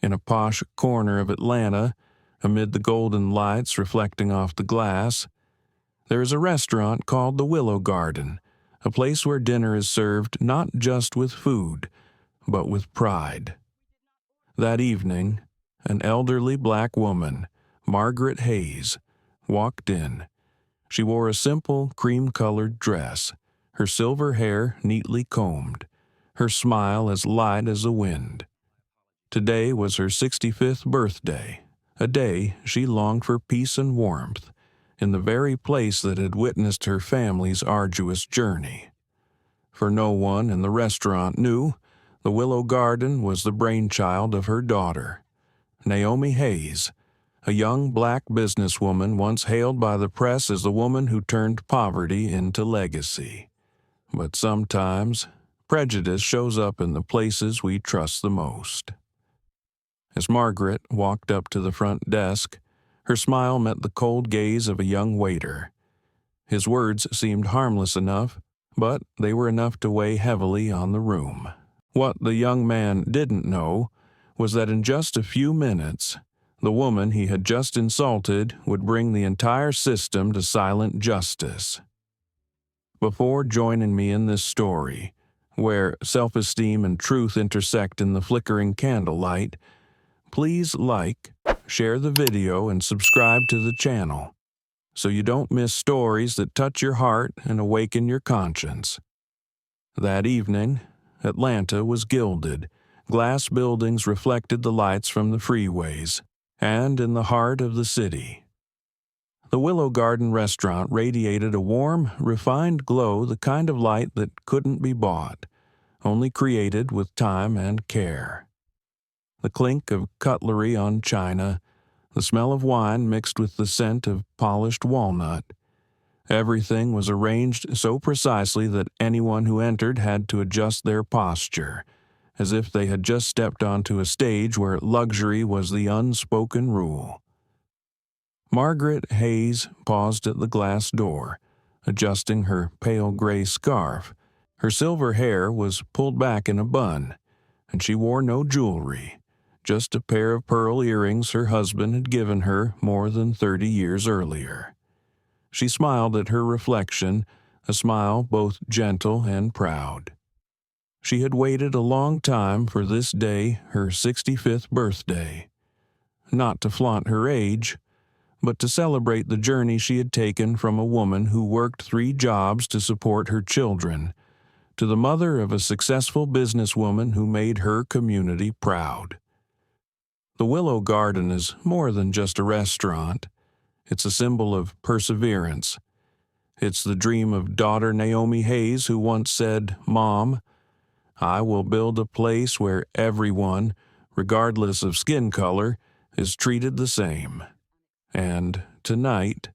In a posh corner of Atlanta, amid the golden lights reflecting off the glass, there is a restaurant called the Willow Garden, a place where dinner is served not just with food, but with pride. That evening, an elderly black woman, Margaret Hayes, walked in. She wore a simple cream-colored dress, her silver hair neatly combed, her smile as light as the wind. Today was her 65th birthday, a day she longed for peace and warmth, in the very place that had witnessed her family's arduous journey. For no one in the restaurant knew the Willow Garden was the brainchild of her daughter, Naomi Hayes, a young black businesswoman once hailed by the press as the woman who turned poverty into legacy. But sometimes, prejudice shows up in the places we trust the most. As Margaret walked up to the front desk, her smile met the cold gaze of a young waiter. His words seemed harmless enough, but they were enough to weigh heavily on the room. What the young man didn't know was that in just a few minutes, the woman he had just insulted would bring the entire system to silent justice. Before joining me in this story, where self-esteem and truth intersect in the flickering candlelight, please like, share the video, and subscribe to the channel, so you don't miss stories that touch your heart and awaken your conscience. That evening, Atlanta was gilded. Glass buildings reflected the lights from the freeways, and in the heart of the city, the Willow Garden restaurant radiated a warm, refined glow, the kind of light that couldn't be bought, only created with time and care. The clink of cutlery on china, the smell of wine mixed with the scent of polished walnut. Everything was arranged so precisely that anyone who entered had to adjust their posture, as if they had just stepped onto a stage where luxury was the unspoken rule. Margaret Hayes paused at the glass door, adjusting her pale gray scarf. Her silver hair was pulled back in a bun, and she wore no jewelry, just a pair of pearl earrings her husband had given her more than 30 years earlier. She smiled at her reflection, a smile both gentle and proud. She had waited a long time for this day, her 65th birthday. Not to flaunt her age, but to celebrate the journey she had taken from a woman who worked 3 jobs to support her children, to the mother of a successful businesswoman who made her community proud. The Willow Garden is more than just a restaurant. It's a symbol of perseverance. It's the dream of daughter Naomi Hayes, who once said, "Mom, I will build a place where everyone, regardless of skin color, is treated the same." And tonight,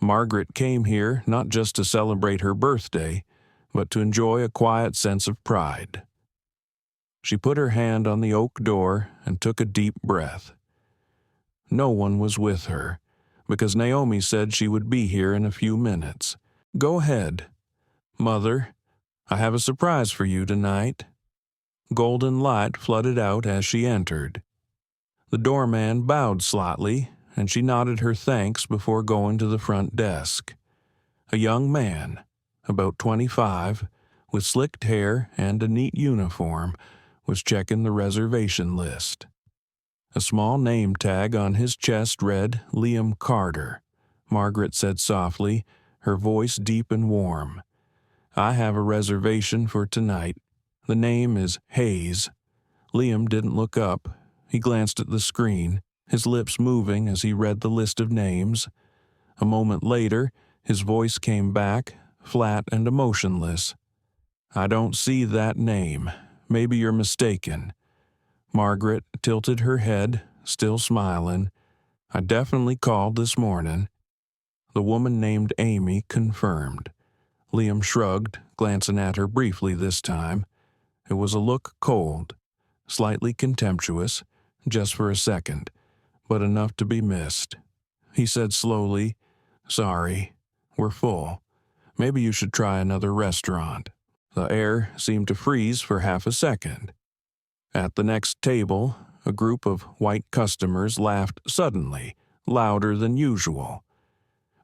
Margaret came here not just to celebrate her birthday, but to enjoy a quiet sense of pride. She put her hand on the oak door and took a deep breath. No one was with her, because Naomi said she would be here in a few minutes. "Go ahead. Mother, I have a surprise for you tonight." Golden light flooded out as she entered. The doorman bowed slightly, and she nodded her thanks before going to the front desk. A young man, about 25, with slicked hair and a neat uniform, was checking the reservation list. A small name tag on his chest read Liam Carter. Margaret said softly, her voice deep and warm. "I have a reservation for tonight. The name is Hayes." Liam didn't look up. He glanced at the screen, his lips moving as he read the list of names. A moment later, his voice came back, flat and emotionless. "I don't see that name. Maybe you're mistaken." Margaret tilted her head, still smiling. "I definitely called this morning." The woman named Amy confirmed. Liam shrugged, glancing at her briefly this time. It was a look cold, slightly contemptuous, just for a second, but enough to be missed. He said slowly, "Sorry, we're full. Maybe you should try another restaurant." The air seemed to freeze for half a second. At the next table, a group of white customers laughed suddenly, louder than usual.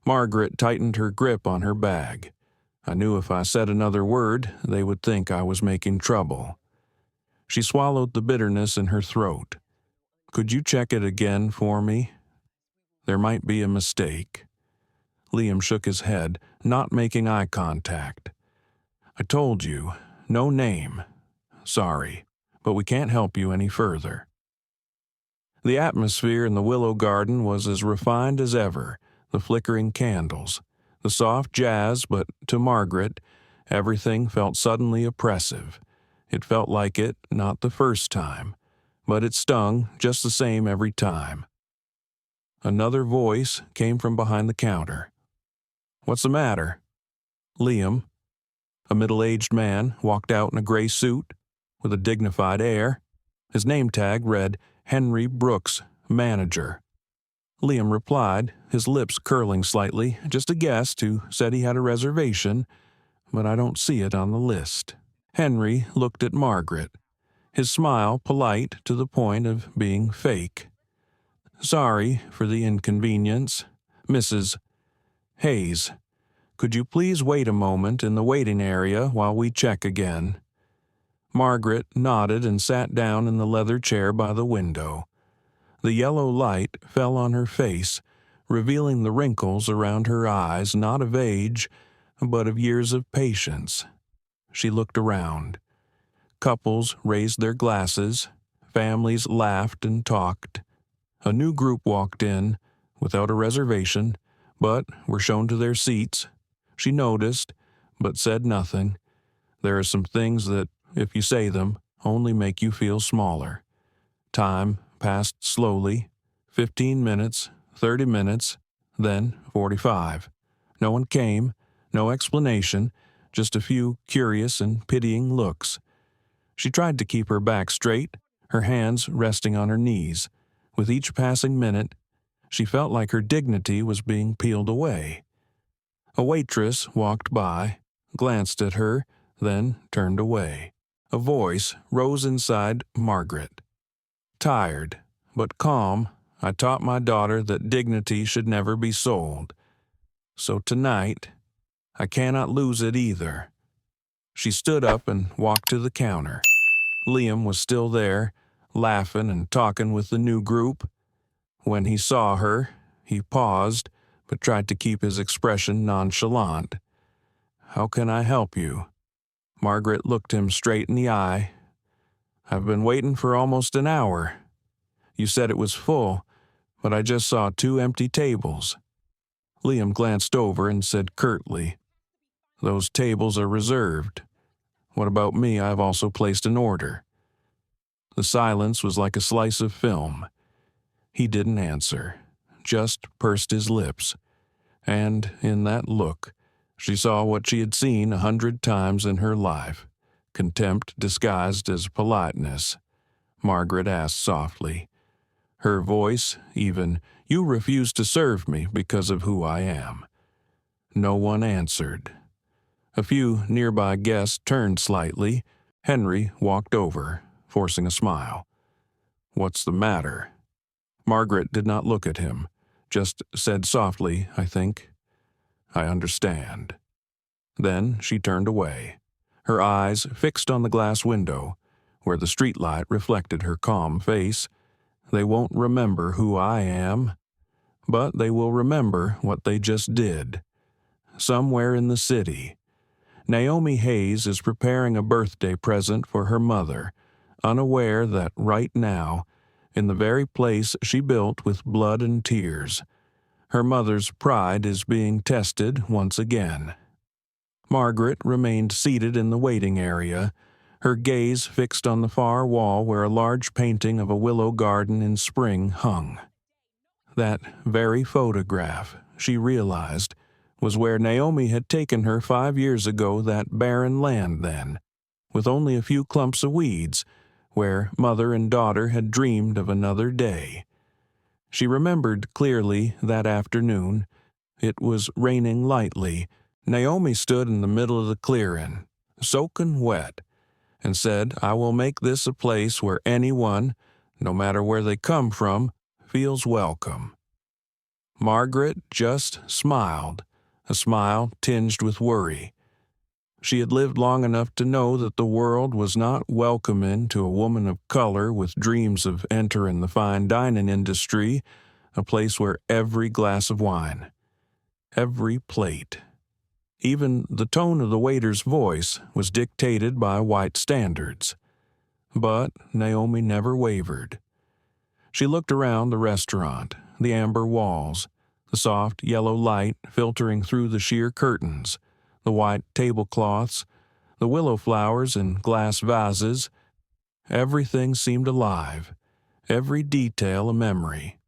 Margaret tightened her grip on her bag. I knew if I said another word, they would think I was making trouble. She swallowed the bitterness in her throat. "Could you check it again for me? There might be a mistake." Liam shook his head, not making eye contact. "I told you, no name. Sorry, but we can't help you any further." The atmosphere in the Willow Garden was as refined as ever, the flickering candles, the soft jazz, but to Margaret, everything felt suddenly oppressive. It felt like it, not the first time, but it stung just the same every time. Another voice came from behind the counter. "What's the matter?" Liam, a middle-aged man, walked out in a gray suit, with a dignified air. His name tag read Henry Brooks, manager. Liam replied, his lips curling slightly, just a guest who said he had a reservation, but I don't see it on the list. Henry looked at Margaret, his smile polite to the point of being fake. "Sorry for the inconvenience. Mrs. Hayes, could you please wait a moment in the waiting area while we check again?" Margaret nodded and sat down in the leather chair by the window. The yellow light fell on her face, revealing the wrinkles around her eyes, not of age, but of years of patience. She looked around. Couples raised their glasses, families laughed and talked. A new group walked in, without a reservation, but were shown to their seats. She noticed, but said nothing. There are some things that, if you say them, only make you feel smaller. Time passed slowly, 15 minutes, 30 minutes, then 45. No one came, no explanation, just a few curious and pitying looks. She tried to keep her back straight, her hands resting on her knees. With each passing minute, she felt like her dignity was being peeled away. A waitress walked by, glanced at her, then turned away. A voice rose inside Margaret. "Tired, but calm, I taught my daughter that dignity should never be sold. So tonight, I cannot lose it either." She stood up and walked to the counter. Liam was still there, laughing and talking with the new group. When he saw her, he paused, but tried to keep his expression nonchalant. "How can I help you?" Margaret looked him straight in the eye. "I've been waiting for almost an hour. You said it was full, but I just saw 2 empty tables." Liam glanced over and said curtly, "Those tables are reserved. What about me? I've also placed an order." The silence was like a slice of film. He didn't answer, just pursed his lips. And in that look, she saw what she had seen 100 times in her life, contempt disguised as politeness. Margaret asked softly, her voice even, "You refuse to serve me because of who I am." No one answered. A few nearby guests turned slightly. Henry walked over, forcing a smile. "What's the matter?" Margaret did not look at him, just said softly, I think, "I understand." Then she turned away, her eyes fixed on the glass window, where the streetlight reflected her calm face. "They won't remember who I am, but they will remember what they just did." Somewhere in the city, Naomi Hayes is preparing a birthday present for her mother, unaware that right now, in the very place she built with blood and tears, her mother's pride is being tested once again. Margaret remained seated in the waiting area, her gaze fixed on the far wall where a large painting of a willow garden in spring hung. That very photograph, she realized, was where Naomi had taken her 5 years ago, that barren land then, with only a few clumps of weeds, where mother and daughter had dreamed of another day. She remembered clearly that afternoon. It was raining lightly. Naomi stood in the middle of the clearing, soaking wet, and said, "I will make this a place where anyone, no matter where they come from, feels welcome. Margaret just smiled, a smile tinged with worry. She had lived long enough to know that the world was not welcoming to a woman of color with dreams of entering the fine dining industry, a place where every glass of wine, every plate, even the tone of the waiter's voice was dictated by white standards. But Naomi never wavered. She looked around the restaurant, the amber walls, the soft yellow light filtering through the sheer curtains, the white tablecloths, the willow flowers in glass vases. Everything seemed alive, every detail a memory.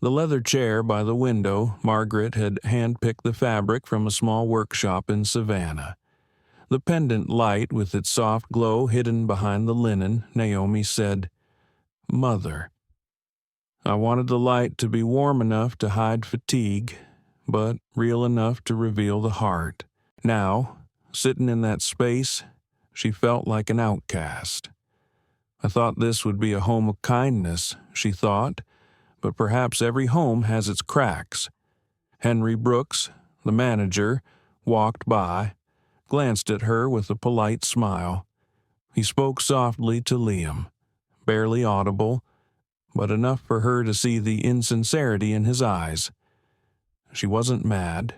The leather chair by the window, Margaret had hand-picked the fabric from a small workshop in Savannah. The pendant light with its soft glow hidden behind the linen, Naomi said, "Mother." I wanted the light to be warm enough to hide fatigue, but real enough to reveal the heart. Now, sitting in that space, she felt like an outcast. I thought this would be a home of kindness, she thought, but perhaps every home has its cracks. Henry Brooks, the manager, walked by, glanced at her with a polite smile. He spoke softly to Liam, barely audible, but enough for her to see the insincerity in his eyes. She wasn't mad.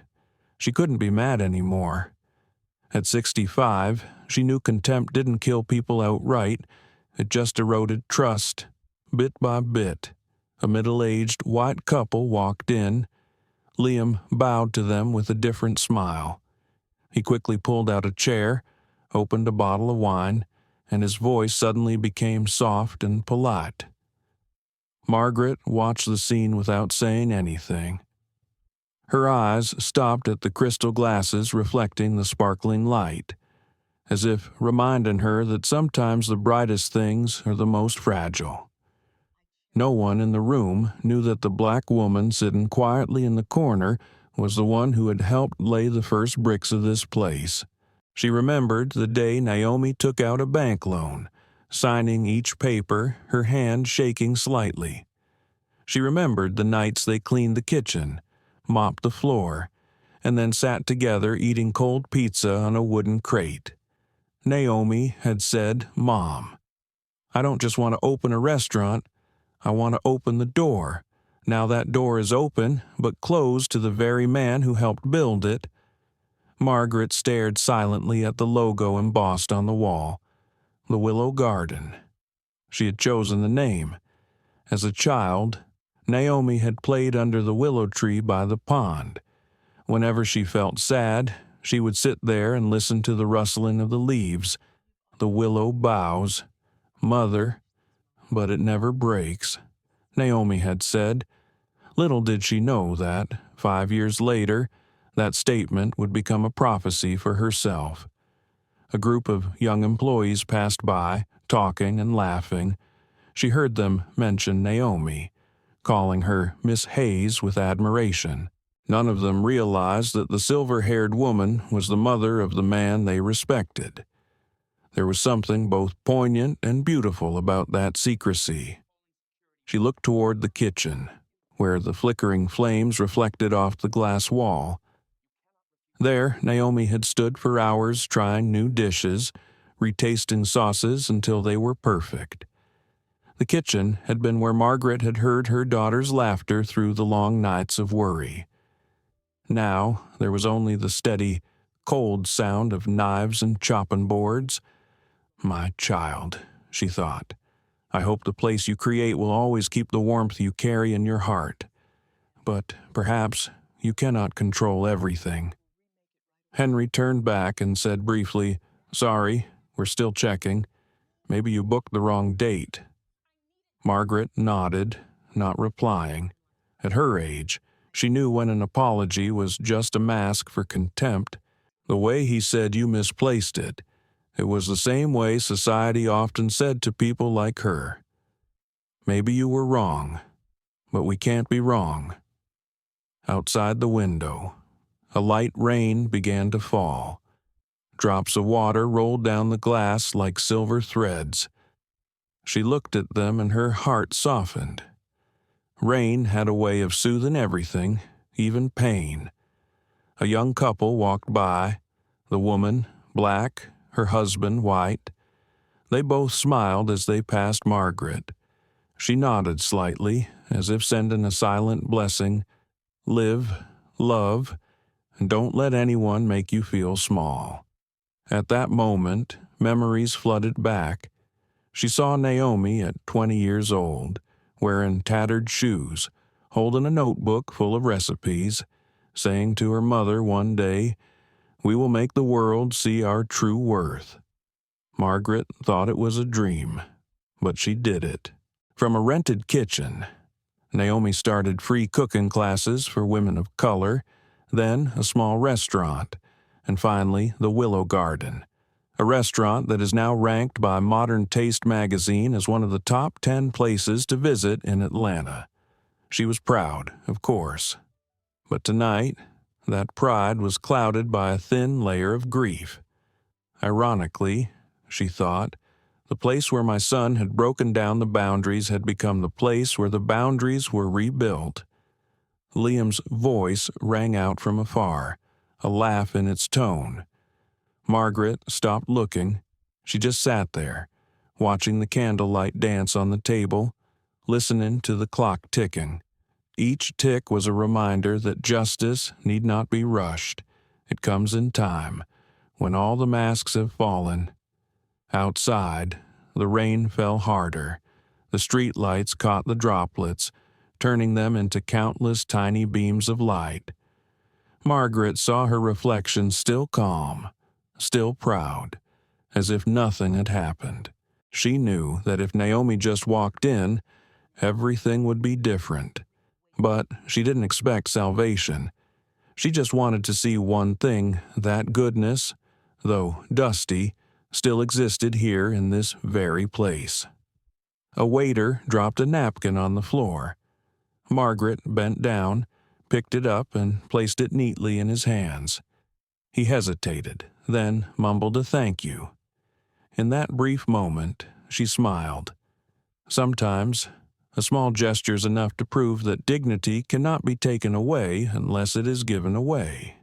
She couldn't be mad anymore. At 65, she knew contempt didn't kill people outright. It just eroded trust, bit by bit. A middle-aged white couple walked in. Liam bowed to them with a different smile. He quickly pulled out a chair, opened a bottle of wine, and his voice suddenly became soft and polite. Margaret watched the scene without saying anything. Her eyes stopped at the crystal glasses reflecting the sparkling light, as if reminding her that sometimes the brightest things are the most fragile. No one in the room knew that the black woman sitting quietly in the corner was the one who had helped lay the first bricks of this place. She remembered the day Naomi took out a bank loan, signing each paper, her hand shaking slightly. She remembered the nights they cleaned the kitchen, mopped the floor, and then sat together eating cold pizza on a wooden crate. Naomi had said, "Mom, I don't just want to open a restaurant, I want to open the door. Now that door is open, but closed to the very man who helped build it." Margaret stared silently at the logo embossed on the wall. The Willow Garden. She had chosen the name. As a child, Naomi had played under the willow tree by the pond. Whenever she felt sad, she would sit there and listen to the rustling of the leaves, the willow boughs. "Mother, but it never breaks," Naomi had said. Little did she know that, 5 years later, that statement would become a prophecy for herself. A group of young employees passed by, talking and laughing. She heard them mention Naomi, calling her Miss Hayes with admiration. None of them realized that the silver-haired woman was the mother of the man they respected. There was something both poignant and beautiful about that secrecy. She looked toward the kitchen, where the flickering flames reflected off the glass wall. There, Naomi had stood for hours trying new dishes, retasting sauces until they were perfect. The kitchen had been where Margaret had heard her daughter's laughter through the long nights of worry. Now, there was only the steady, cold sound of knives and chopping boards. "My child," she thought, "I hope the place you create will always keep the warmth you carry in your heart. But perhaps you cannot control everything." Henry turned back and said briefly, "Sorry, we're still checking. Maybe you booked the wrong date." Margaret nodded, not replying. At her age, she knew when an apology was just a mask for contempt. The way he said you misplaced it, it was the same way society often said to people like her. "Maybe you were wrong, but we can't be wrong." Outside the window, a light rain began to fall. Drops of water rolled down the glass like silver threads. She looked at them and her heart softened. Rain had a way of soothing everything, even pain. A young couple walked by, the woman, black, her husband, white. They both smiled as they passed Margaret. She nodded slightly, as if sending a silent blessing. Live, love, and don't let anyone make you feel small. At that moment, memories flooded back. She saw Naomi at 20 years old, wearing tattered shoes, holding a notebook full of recipes, saying to her mother one day, "We will make the world see our true worth." Margaret thought it was a dream, but she did it. From a rented kitchen, Naomi started free cooking classes for women of color, then a small restaurant, and finally the Willow Garden, a restaurant that is now ranked by Modern Taste magazine as one of the top 10 places to visit in Atlanta. She was proud, of course. But tonight, that pride was clouded by a thin layer of grief. Ironically, she thought, the place where my son had broken down the boundaries had become the place where the boundaries were rebuilt. Liam's voice rang out from afar, a laugh in its tone. Margaret stopped looking. She just sat there, watching the candlelight dance on the table, listening to the clock ticking. Each tick was a reminder that justice need not be rushed. It comes in time, when all the masks have fallen. Outside, the rain fell harder. The street lights caught the droplets, turning them into countless tiny beams of light. Margaret saw her reflection still calm, still proud, as if nothing had happened. She knew that if Naomi just walked in, everything would be different. But she didn't expect salvation. She just wanted to see one thing, that goodness, though dusty, still existed here in this very place. A waiter dropped a napkin on the floor. Margaret bent down, picked it up, and placed it neatly in his hands. He hesitated, then mumbled a thank you. In that brief moment, she smiled. Sometimes, a small gesture is enough to prove that dignity cannot be taken away unless it is given away.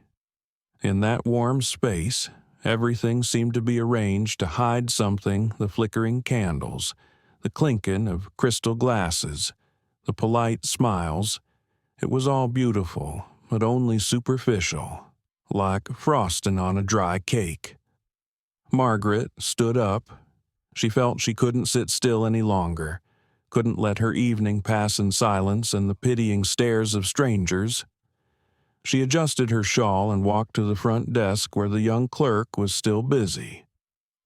In that warm space, everything seemed to be arranged to hide something: the flickering candles, the clinking of crystal glasses, the polite smiles. It was all beautiful, but only superficial, like frosting on a dry cake. Margaret stood up. She felt she couldn't sit still any longer, couldn't let her evening pass in silence and the pitying stares of strangers. She adjusted her shawl and walked to the front desk where the young clerk was still busy.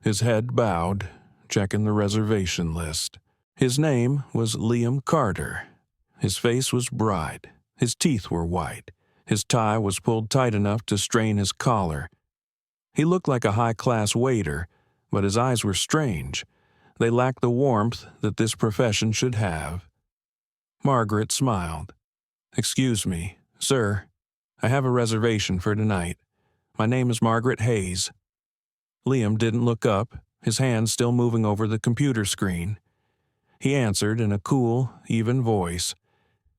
His head bowed, checking the reservation list. His name was Liam Carter. His face was bright. His teeth were white. His tie was pulled tight enough to strain his collar. He looked like a high-class waiter, but his eyes were strange. They lacked the warmth that this profession should have. Margaret smiled. "Excuse me, sir. I have a reservation for tonight. My name is Margaret Hayes." Liam didn't look up, his hands still moving over the computer screen. He answered in a cool, even voice.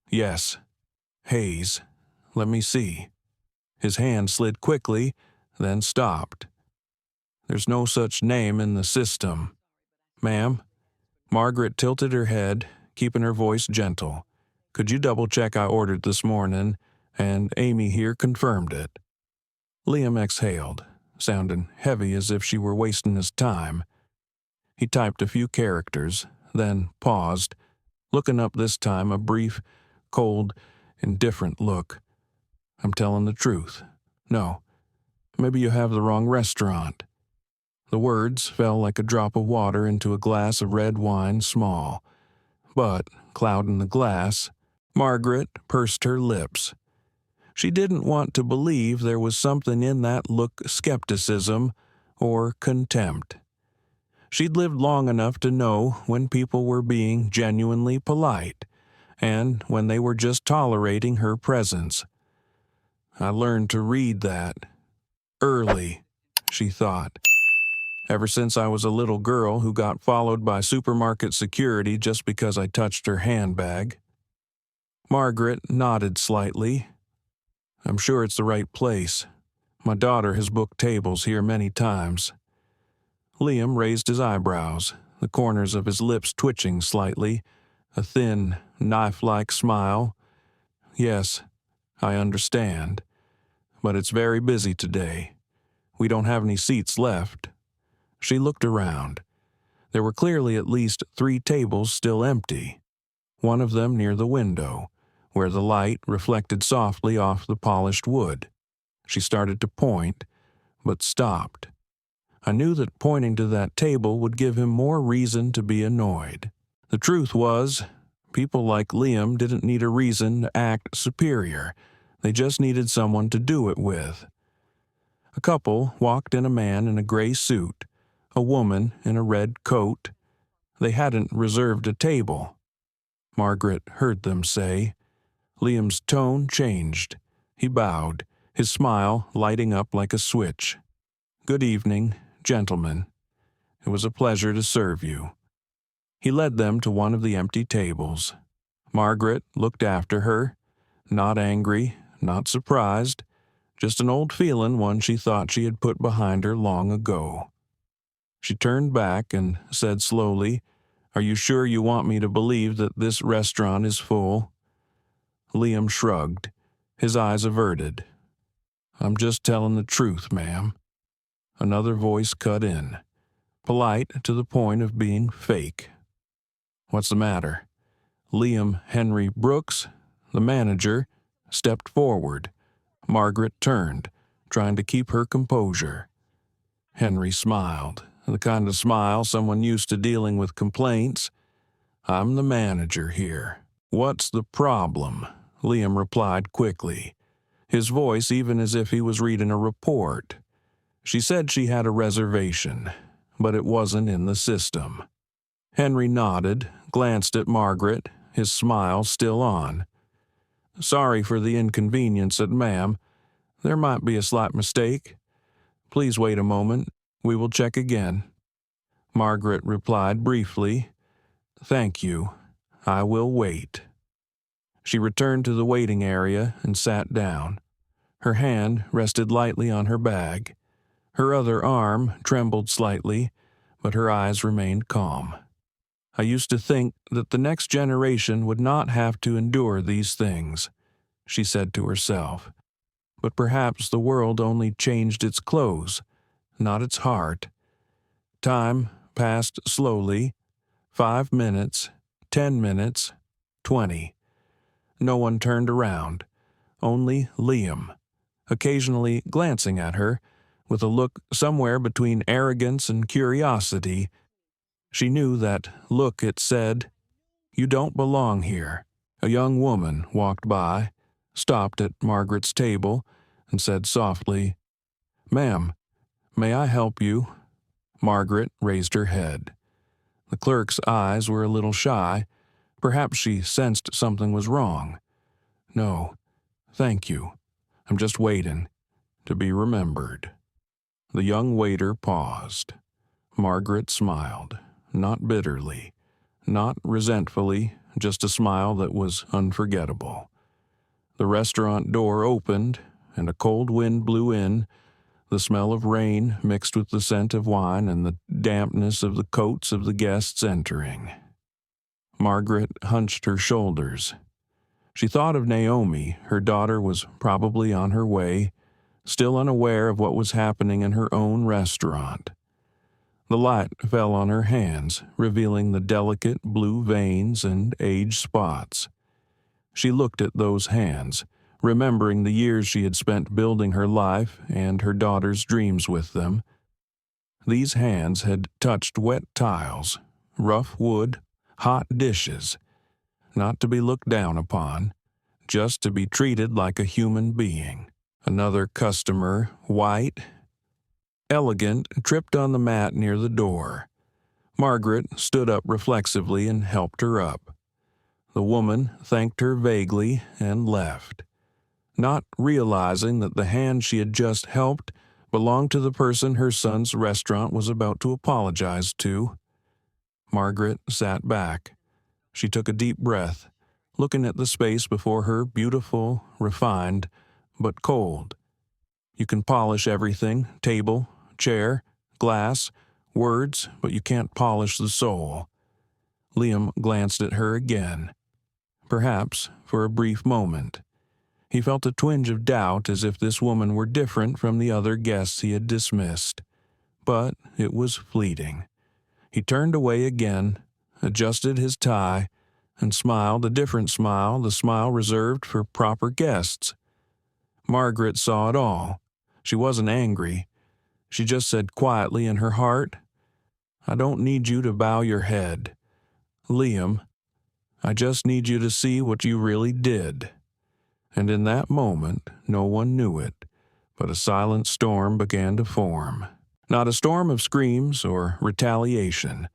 "Yes, Hayes. Let me see." His hand slid quickly, then stopped. "There's no such name in the system." "Ma'am?" Margaret tilted her head, keeping her voice gentle. "Could you double-check I ordered this morning, and Amy here confirmed it?" Liam exhaled, sounding heavy as if she were wasting his time. He typed a few characters, then paused, looking up this time a brief, cold, indifferent look. "I'm telling the truth. No, maybe you have the wrong restaurant." The words fell like a drop of water into a glass of red wine small. But, clouding the glass, Margaret pursed her lips. She didn't want to believe there was something in that look: skepticism or contempt. She'd lived long enough to know when people were being genuinely polite, and when they were just tolerating her presence. "I learned to read that early," she thought. Ever since I was a little girl who got followed by supermarket security just because I touched her handbag. Margaret nodded slightly. I'm sure it's the right place. My daughter has booked tables here many times. Liam raised his eyebrows, the corners of his lips twitching slightly, a thin, knife-like smile. Yes, I understand. But it's very busy today. We don't have any seats left. She looked around. There were clearly at least 3 tables still empty, one of them near the window, where the light reflected softly off the polished wood. She started to point, but stopped. I knew that pointing to that table would give him more reason to be annoyed. The truth was, people like Liam didn't need a reason to act superior. They just needed someone to do it with. A couple walked in, a man in a gray suit, a woman in a red coat. They hadn't reserved a table. Margaret heard them say. Liam's tone changed. He bowed, his smile lighting up like a switch. Good evening, gentlemen. It was a pleasure to serve you. He led them to one of the empty tables. Margaret looked after her, not angry, not surprised, just an old feeling, one she thought she had put behind her long ago. She turned back and said slowly, "Are you sure you want me to believe that this restaurant is full?" Liam shrugged, his eyes averted. "I'm just telling the truth, ma'am." Another voice cut in, polite to the point of being fake. "What's the matter?" Liam Henry Brooks, the manager, stepped forward. Margaret turned, trying to keep her composure. Henry smiled, the kind of smile someone used to dealing with complaints. "I'm the manager here." "What's the problem?" Liam replied quickly, his voice even as if he was reading a report. She said she had a reservation, but it wasn't in the system. Henry nodded, glanced at Margaret, his smile still on. "Sorry for the inconvenience, ma'am. There might be a slight mistake. Please wait a moment. We will check again." Margaret replied briefly, "Thank you. I will wait." She returned to the waiting area and sat down. Her hand rested lightly on her bag. Her other arm trembled slightly, but her eyes remained calm. I used to think that the next generation would not have to endure these things, she said to herself. But perhaps the world only changed its clothes, not its heart. Time passed slowly. 5 minutes, 10 minutes, 20. No one turned around, only Liam, occasionally glancing at her, with a look somewhere between arrogance and curiosity. She knew that look. It said, "You don't belong here." A young woman walked by, stopped at Margaret's table, and said softly, "Ma'am, may I help you?" Margaret raised her head. The clerk's eyes were a little shy. Perhaps she sensed something was wrong. "No, thank you. I'm just waiting to be remembered." The young waiter paused. Margaret smiled, not bitterly, not resentfully, just a smile that was unforgettable. The restaurant door opened, and a cold wind blew in, the smell of rain mixed with the scent of wine and the dampness of the coats of the guests entering. Margaret hunched her shoulders. She thought of Naomi. Her daughter was probably on her way, still unaware of what was happening in her own restaurant. The light fell on her hands, revealing the delicate blue veins and age spots. She looked at those hands, remembering the years she had spent building her life and her daughter's dreams with them. These hands had touched wet tiles, rough wood, hot dishes, not to be looked down upon, just to be treated like a human being. Another customer, white, elegant, tripped on the mat near the door. Margaret stood up reflexively and helped her up. The woman thanked her vaguely and left, not realizing that the hand she had just helped belonged to the person her son's restaurant was about to apologize to. Margaret sat back. She took a deep breath, looking at the space before her, beautiful, refined, but cold. You can polish everything, table, chair, glass, words, but you can't polish the soul. Liam glanced at her again. Perhaps for a brief moment. He felt a twinge of doubt as if this woman were different from the other guests he had dismissed. But it was fleeting. He turned away again, adjusted his tie, and smiled a different smile, the smile reserved for proper guests. Margaret saw it all. She wasn't angry. She just said quietly in her heart, "I don't need you to bow your head. Liam, I just need you to see what you really did." And in that moment, no one knew it, but a silent storm began to form. Not a storm of screams or retaliation,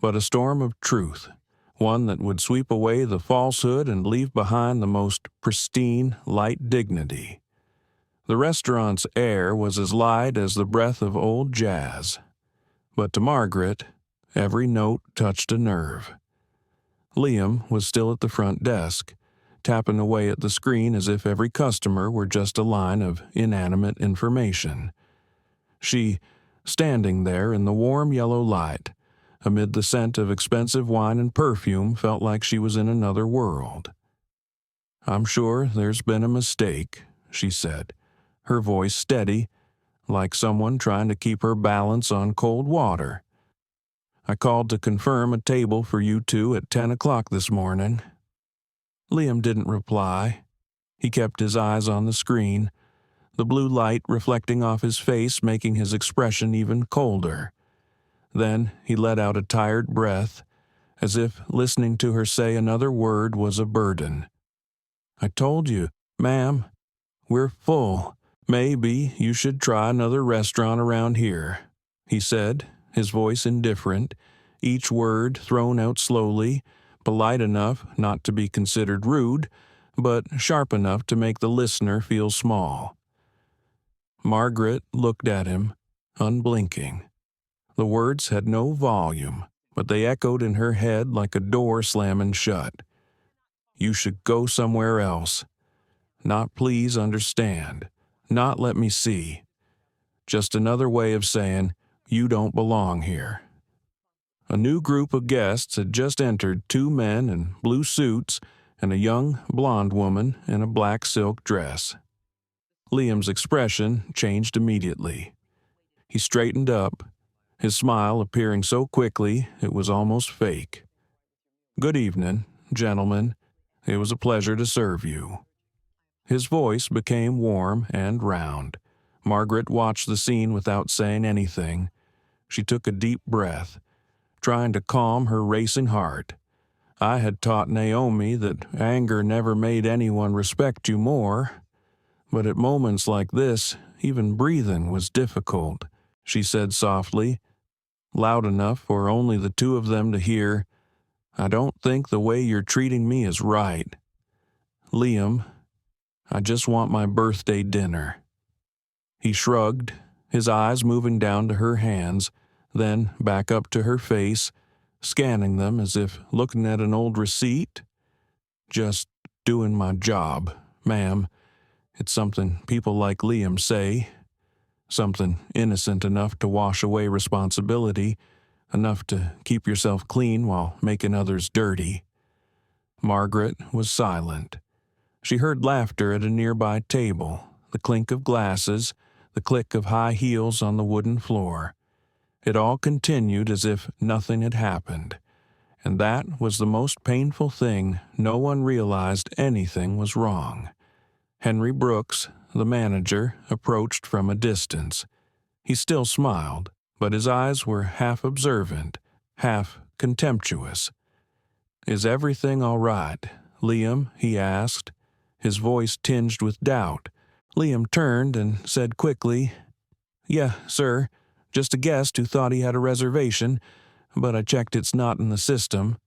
but a storm of truth, one that would sweep away the falsehood and leave behind the most pristine, light dignity. The restaurant's air was as light as the breath of old jazz. But to Margaret, every note touched a nerve. Liam was still at the front desk, tapping away at the screen as if every customer were just a line of inanimate information. She, standing there in the warm yellow light, amid the scent of expensive wine and perfume, felt like she was in another world. "I'm sure there's been a mistake," she said, her voice steady, like someone trying to keep her balance on cold water. "I called to confirm a table for you two at 10 o'clock this morning." Liam didn't reply. He kept his eyes on the screen, the blue light reflecting off his face, making his expression even colder. Then he let out a tired breath, as if listening to her say another word was a burden. "I told you, ma'am, we're full. Maybe you should try another restaurant around here," he said, his voice indifferent, each word thrown out slowly, polite enough not to be considered rude, but sharp enough to make the listener feel small. Margaret looked at him, unblinking. The words had no volume, but they echoed in her head like a door slamming shut. "You should go somewhere else. Not please understand. Not let me see. Just another way of saying, you don't belong here." A new group of guests had just entered, 2 men in blue suits and a young blonde woman in a black silk dress. Liam's expression changed immediately. He straightened up, his smile appearing so quickly it was almost fake. "Good evening, gentlemen. It was a pleasure to serve you." His voice became warm and round. Margaret watched the scene without saying anything. She took a deep breath, trying to calm her racing heart. "I had taught Naomi that anger never made anyone respect you more. But at moments like this, even breathing was difficult," she said softly, loud enough for only the 2 of them to hear. "I don't think the way you're treating me is right. Liam, I just want my birthday dinner." He shrugged, his eyes moving down to her hands, then back up to her face, scanning them as if looking at an old receipt. "Just doing my job, ma'am. It's something people like Liam say. Something innocent enough to wash away responsibility, enough to keep yourself clean while making others dirty." Margaret was silent. She heard laughter at a nearby table, the clink of glasses, the click of high heels on the wooden floor. It all continued as if nothing had happened, and that was the most painful thing. No one realized anything was wrong. Henry Brooks, the manager, approached from a distance. He still smiled, but his eyes were half observant, half contemptuous. "Is everything all right, Liam?" he asked, his voice tinged with doubt. Liam turned and said quickly, "Yeah, sir. Just a guest who thought he had a reservation, but I checked it's not in the system."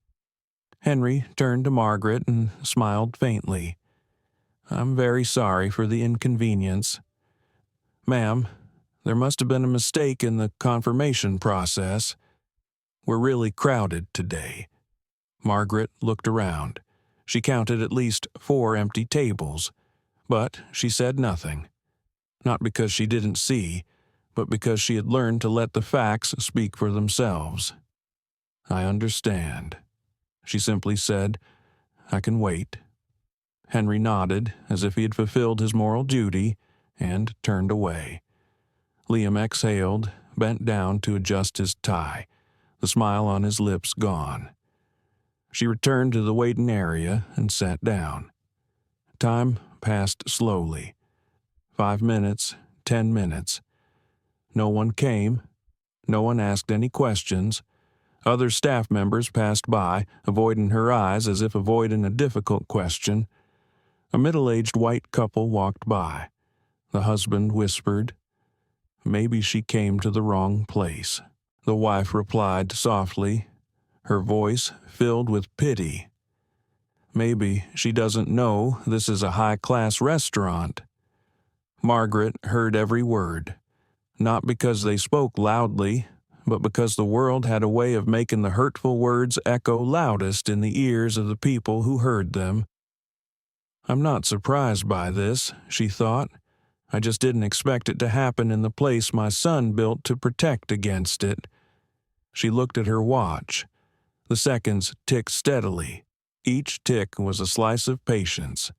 Henry turned to Margaret and smiled faintly. "I'm very sorry for the inconvenience. Ma'am, There must have been a mistake in the confirmation process. We're really crowded today." Margaret looked around. She counted at least 4 empty tables, but she said nothing. Not because she didn't see, but because she had learned to let the facts speak for themselves. "I understand," she simply said. "I can wait." Henry nodded, as if he had fulfilled his moral duty, and turned away. Liam exhaled, bent down to adjust his tie, the smile on his lips gone. She returned to the waiting area and sat down. Time passed slowly. 5 minutes, 10 minutes. No one came. No one asked any questions. Other staff members passed by, avoiding her eyes as if avoiding a difficult question. A middle-aged white couple walked by. The husband whispered, "Maybe she came to the wrong place." The wife replied softly, her voice filled with pity. "Maybe she doesn't know this is a high-class restaurant." Margaret heard every word, not because they spoke loudly, but because the world had a way of making the hurtful words echo loudest in the ears of the people who heard them. "I'm not surprised by this," she thought. "I just didn't expect it to happen in the place my son built to protect against it." She looked at her watch. The seconds ticked steadily. Each tick was a slice of patience.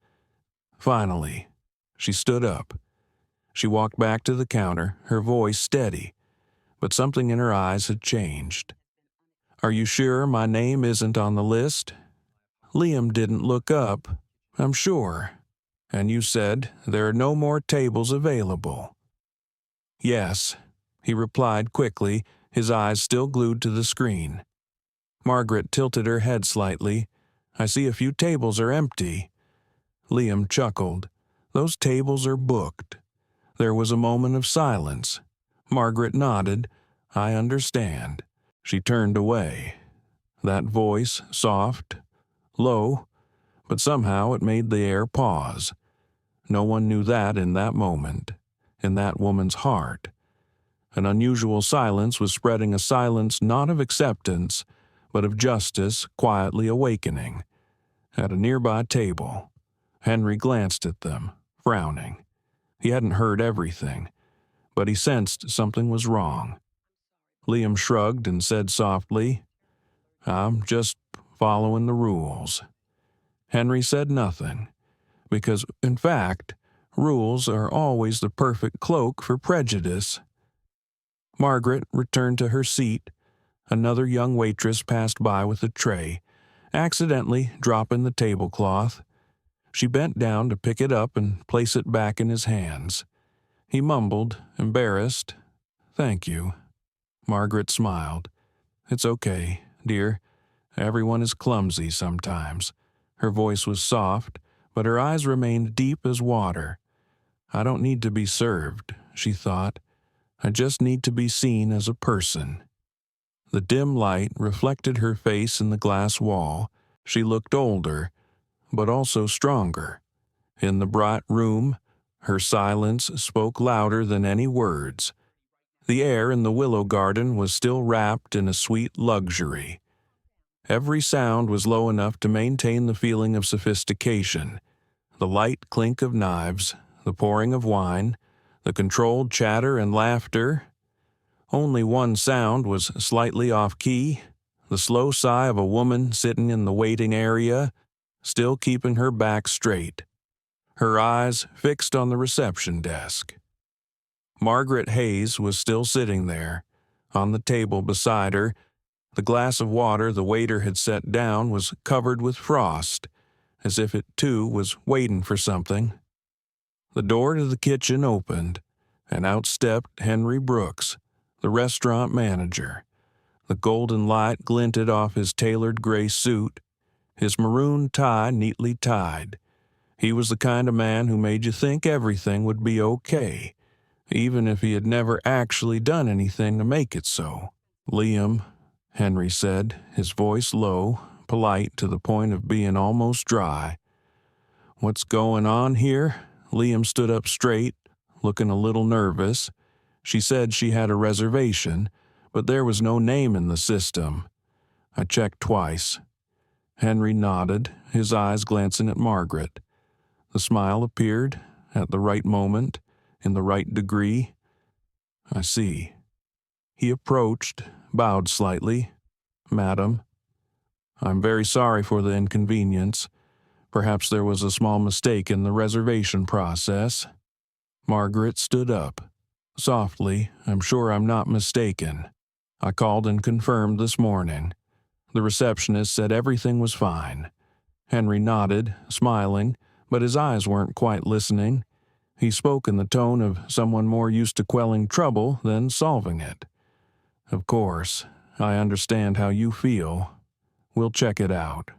Finally, she stood up. She walked back to the counter, her voice steady, but something in her eyes had changed. "Are you sure my name isn't on the list?" Liam didn't look up. "I'm sure. And you said there are no more tables available." "Yes," he replied quickly, his eyes still glued to the screen. Margaret tilted her head slightly. "I see a few tables are empty." Liam chuckled. "Those tables are booked." There was a moment of silence. Margaret nodded. "I understand." She turned away. That voice, soft, low, but somehow it made the air pause. No one knew that in that moment, in that woman's heart. An unusual silence was spreading, a silence not of acceptance, but of justice quietly awakening. At a nearby table, Henry glanced at them, frowning. He hadn't heard everything, but he sensed something was wrong. Liam shrugged and said softly, "I'm just following the rules." Henry said nothing, because, in fact, rules are always the perfect cloak for prejudice. Margaret returned to her seat. Another young waitress passed by with a tray, accidentally dropping the tablecloth. She bent down to pick it up and place it back in his hands. He mumbled, embarrassed, "Thank you." Margaret smiled. "It's okay, dear. Everyone is clumsy sometimes." Her voice was soft, but her eyes remained deep as water. "I don't need to be served," she thought. "I just need to be seen as a person." The dim light reflected her face in the glass wall. She looked older, but also stronger. In the bright room, her silence spoke louder than any words. The air in the willow garden was still wrapped in a sweet luxury. Every sound was low enough to maintain the feeling of sophistication. The light clink of knives, the pouring of wine, the controlled chatter and laughter. Only one sound was slightly off-key, the slow sigh of a woman sitting in the waiting area, still keeping her back straight, her eyes fixed on the reception desk. Margaret Hayes was still sitting there. On the table beside her, the glass of water the waiter had set down was covered with frost, as if it too was waiting for something. The door to the kitchen opened, and out stepped Henry Brooks, the restaurant manager. The golden light glinted off his tailored gray suit, his maroon tie neatly tied. He was the kind of man who made you think everything would be okay, even if he had never actually done anything to make it so. "Liam," Henry said, his voice low, polite to the point of being almost dry. "What's going on here?" Liam stood up straight, looking a little nervous. She said she had a reservation, but there was no name in the system. I checked twice. Henry nodded, his eyes glancing at Margaret. The smile appeared, at the right moment, in the right degree. I see. He approached, bowed slightly. Madam, I'm very sorry for the inconvenience. Perhaps there was a small mistake in the reservation process. Margaret stood up. Softly, I'm sure I'm not mistaken. I called and confirmed this morning. The receptionist said everything was fine. Henry nodded, smiling, but his eyes weren't quite listening. He spoke in the tone of someone more used to quelling trouble than solving it. Of course, I understand how you feel. We'll check it out.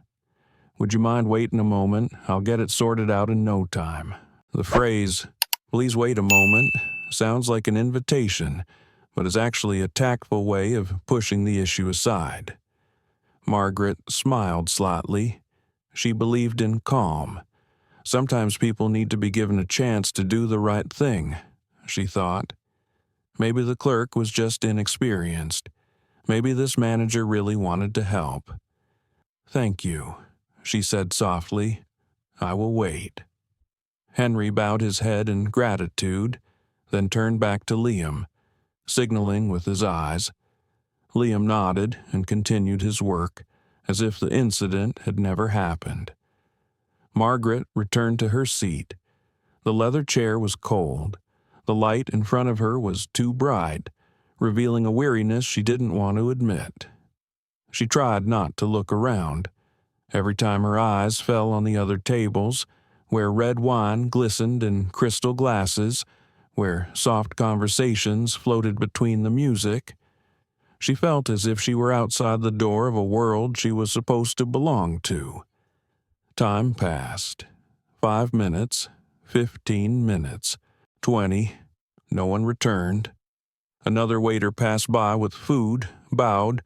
Would you mind waiting a moment? I'll get it sorted out in no time. The phrase, "Please wait a moment," sounds like an invitation, but is actually a tactful way of pushing the issue aside. Margaret smiled slightly. She believed in calm. Sometimes people need to be given a chance to do the right thing, she thought. Maybe the clerk was just inexperienced. Maybe this manager really wanted to help. Thank you, she said softly. I will wait. Henry bowed his head in gratitude, then turned back to Liam, signaling with his eyes. Liam nodded and continued his work, as if the incident had never happened. Margaret returned to her seat. The leather chair was cold. The light in front of her was too bright, revealing a weariness she didn't want to admit. She tried not to look around. Every time her eyes fell on the other tables, where red wine glistened in crystal glasses, where soft conversations floated between the music, she felt as if she were outside the door of a world she was supposed to belong to. Time passed. 5 minutes, 15 minutes, 20. No one returned. Another waiter passed by with food, bowed,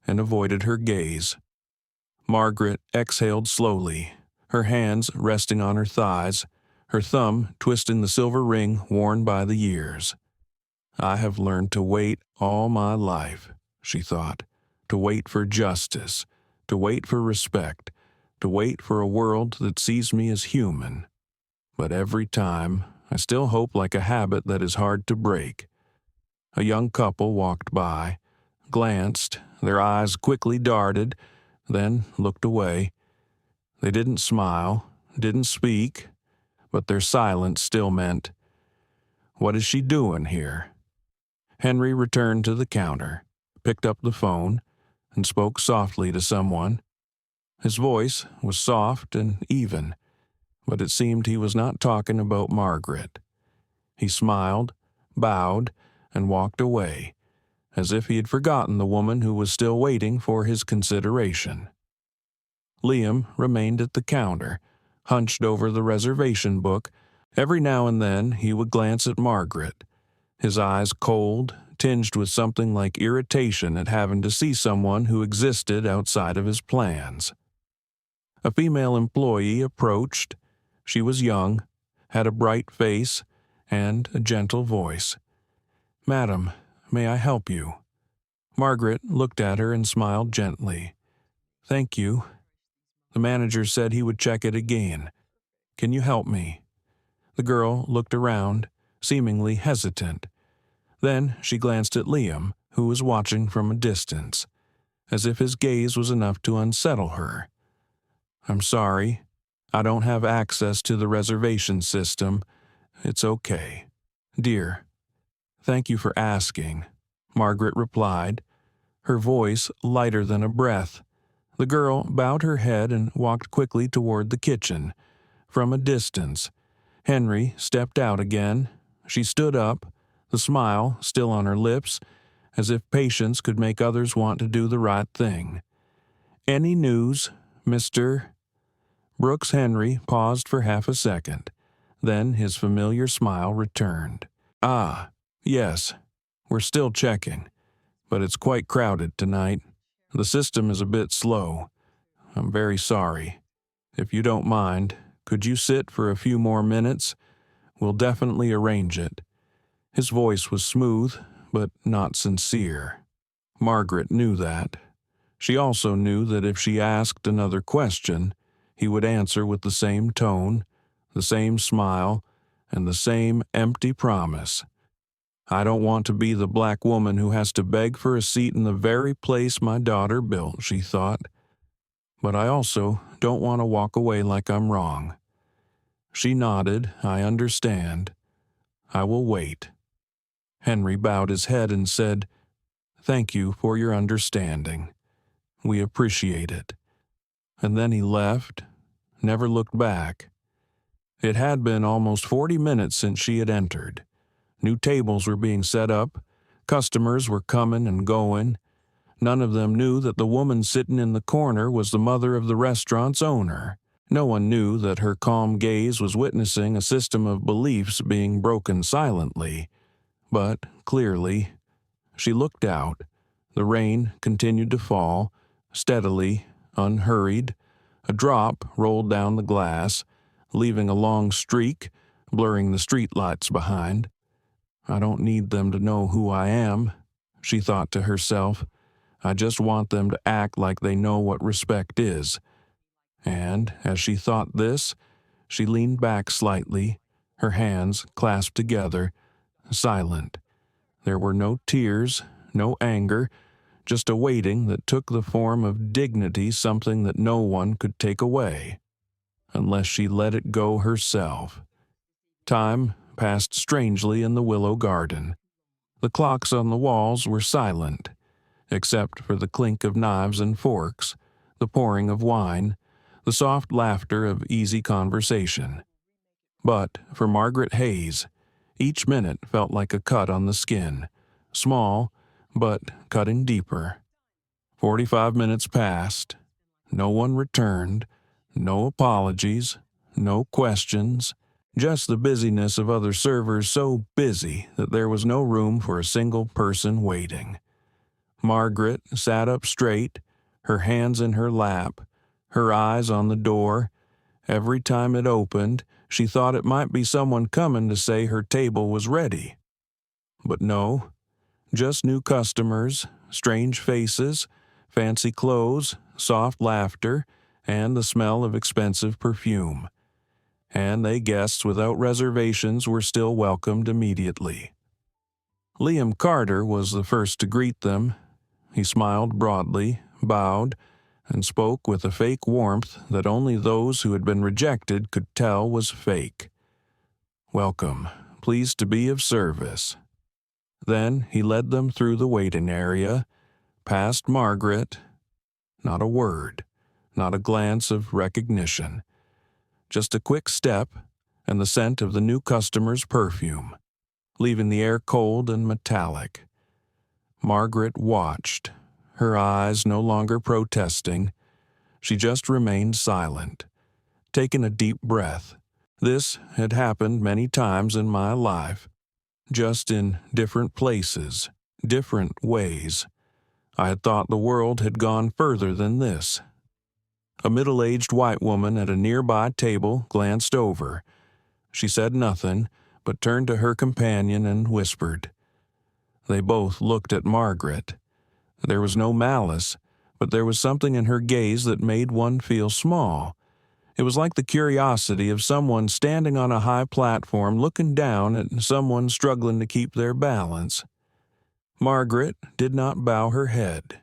and avoided her gaze. Margaret exhaled slowly, her hands resting on her thighs, her thumb twisting the silver ring worn by the years. I have learned to wait all my life, she thought, to wait for justice, to wait for respect, to wait for a world that sees me as human. But every time, I still hope like a habit that is hard to break. A young couple walked by, glanced, their eyes quickly darted, then looked away. They didn't smile, didn't speak, but their silence still meant, "What is she doing here?" Henry returned to the counter, picked up the phone, and spoke softly to someone. His voice was soft and even, but it seemed he was not talking about Margaret. He smiled, bowed, and walked away, as if he had forgotten the woman who was still waiting for his consideration. Liam remained at the counter, hunched over the reservation book. Every now and then he would glance at Margaret, his eyes cold, tinged with something like irritation at having to see someone who existed outside of his plans. A female employee approached. She was young, had a bright face, and a gentle voice. "Madam, may I help you?" Margaret looked at her and smiled gently. "Thank you. The manager said he would check it again. Can you help me?" The girl looked around, seemingly hesitant. Then she glanced at Liam, who was watching from a distance, as if his gaze was enough to unsettle her. "I'm sorry. I don't have access to the reservation system. It's okay. Dear, thank you for asking," Margaret replied, her voice lighter than a breath. The girl bowed her head and walked quickly toward the kitchen. From a distance, Henry stepped out again. She stood up, the smile still on her lips, as if patience could make others want to do the right thing. "Any news, Mr. Brooks Henry paused for half a second. Then his familiar smile returned. "Ah, yes. We're still checking, but it's quite crowded tonight. The system is a bit slow. I'm very sorry. If you don't mind, could you sit for a few more minutes? We'll definitely arrange it." His voice was smooth, but not sincere. Margaret knew that. She also knew that if she asked another question, he would answer with the same tone, the same smile, and the same empty promise. I don't want to be the black woman who has to beg for a seat in the very place my daughter built, she thought. But I also don't want to walk away like I'm wrong. She nodded. I understand. I will wait. Henry bowed his head and said, "Thank you for your understanding. We appreciate it." And then he left, never looked back. It had been almost 40 minutes since she had entered. New tables were being set up. Customers were coming and going. None of them knew that the woman sitting in the corner was the mother of the restaurant's owner. No one knew that her calm gaze was witnessing a system of beliefs being broken silently. But, clearly, she looked out. The rain continued to fall, steadily, unhurried. A drop rolled down the glass, leaving a long streak, blurring the streetlights behind. I don't need them to know who I am, she thought to herself. I just want them to act like they know what respect is. And, as she thought this, she leaned back slightly, her hands clasped together, silent. There were no tears, no anger, just a waiting that took the form of dignity, something that no one could take away, unless she let it go herself. Time passed strangely in the willow garden. The clocks on the walls were silent, except for the clink of knives and forks, the pouring of wine, the soft laughter of easy conversation. But for Margaret Hayes, each minute felt like a cut on the skin, small, but cutting deeper. 45 minutes passed. No one returned, no apologies, no questions, just the busyness of other servers, so busy that there was no room for a single person waiting. Margaret sat up straight, her hands in her lap, her eyes on the door. Every time it opened, she thought it might be someone coming to say her table was ready. But no, just new customers, strange faces, fancy clothes, soft laughter, and the smell of expensive perfume. And they guests without reservations were still welcomed immediately. Liam Carter was the first to greet them. He smiled broadly, bowed, and spoke with a fake warmth that only those who had been rejected could tell was fake. "Welcome. Pleased to be of service." Then he led them through the waiting area, past Margaret. Not a word, not a glance of recognition. Just a quick step and the scent of the new customer's perfume, leaving the air cold and metallic. Margaret watched, her eyes no longer protesting. She just remained silent, taking a deep breath. This had happened many times in my life, just in different places, different ways. I had thought the world had gone further than this. A middle-aged white woman at a nearby table glanced over. She said nothing, but turned to her companion and whispered. They both looked at Margaret. There was no malice, but there was something in her gaze that made one feel small. It was like the curiosity of someone standing on a high platform looking down at someone struggling to keep their balance. Margaret did not bow her head.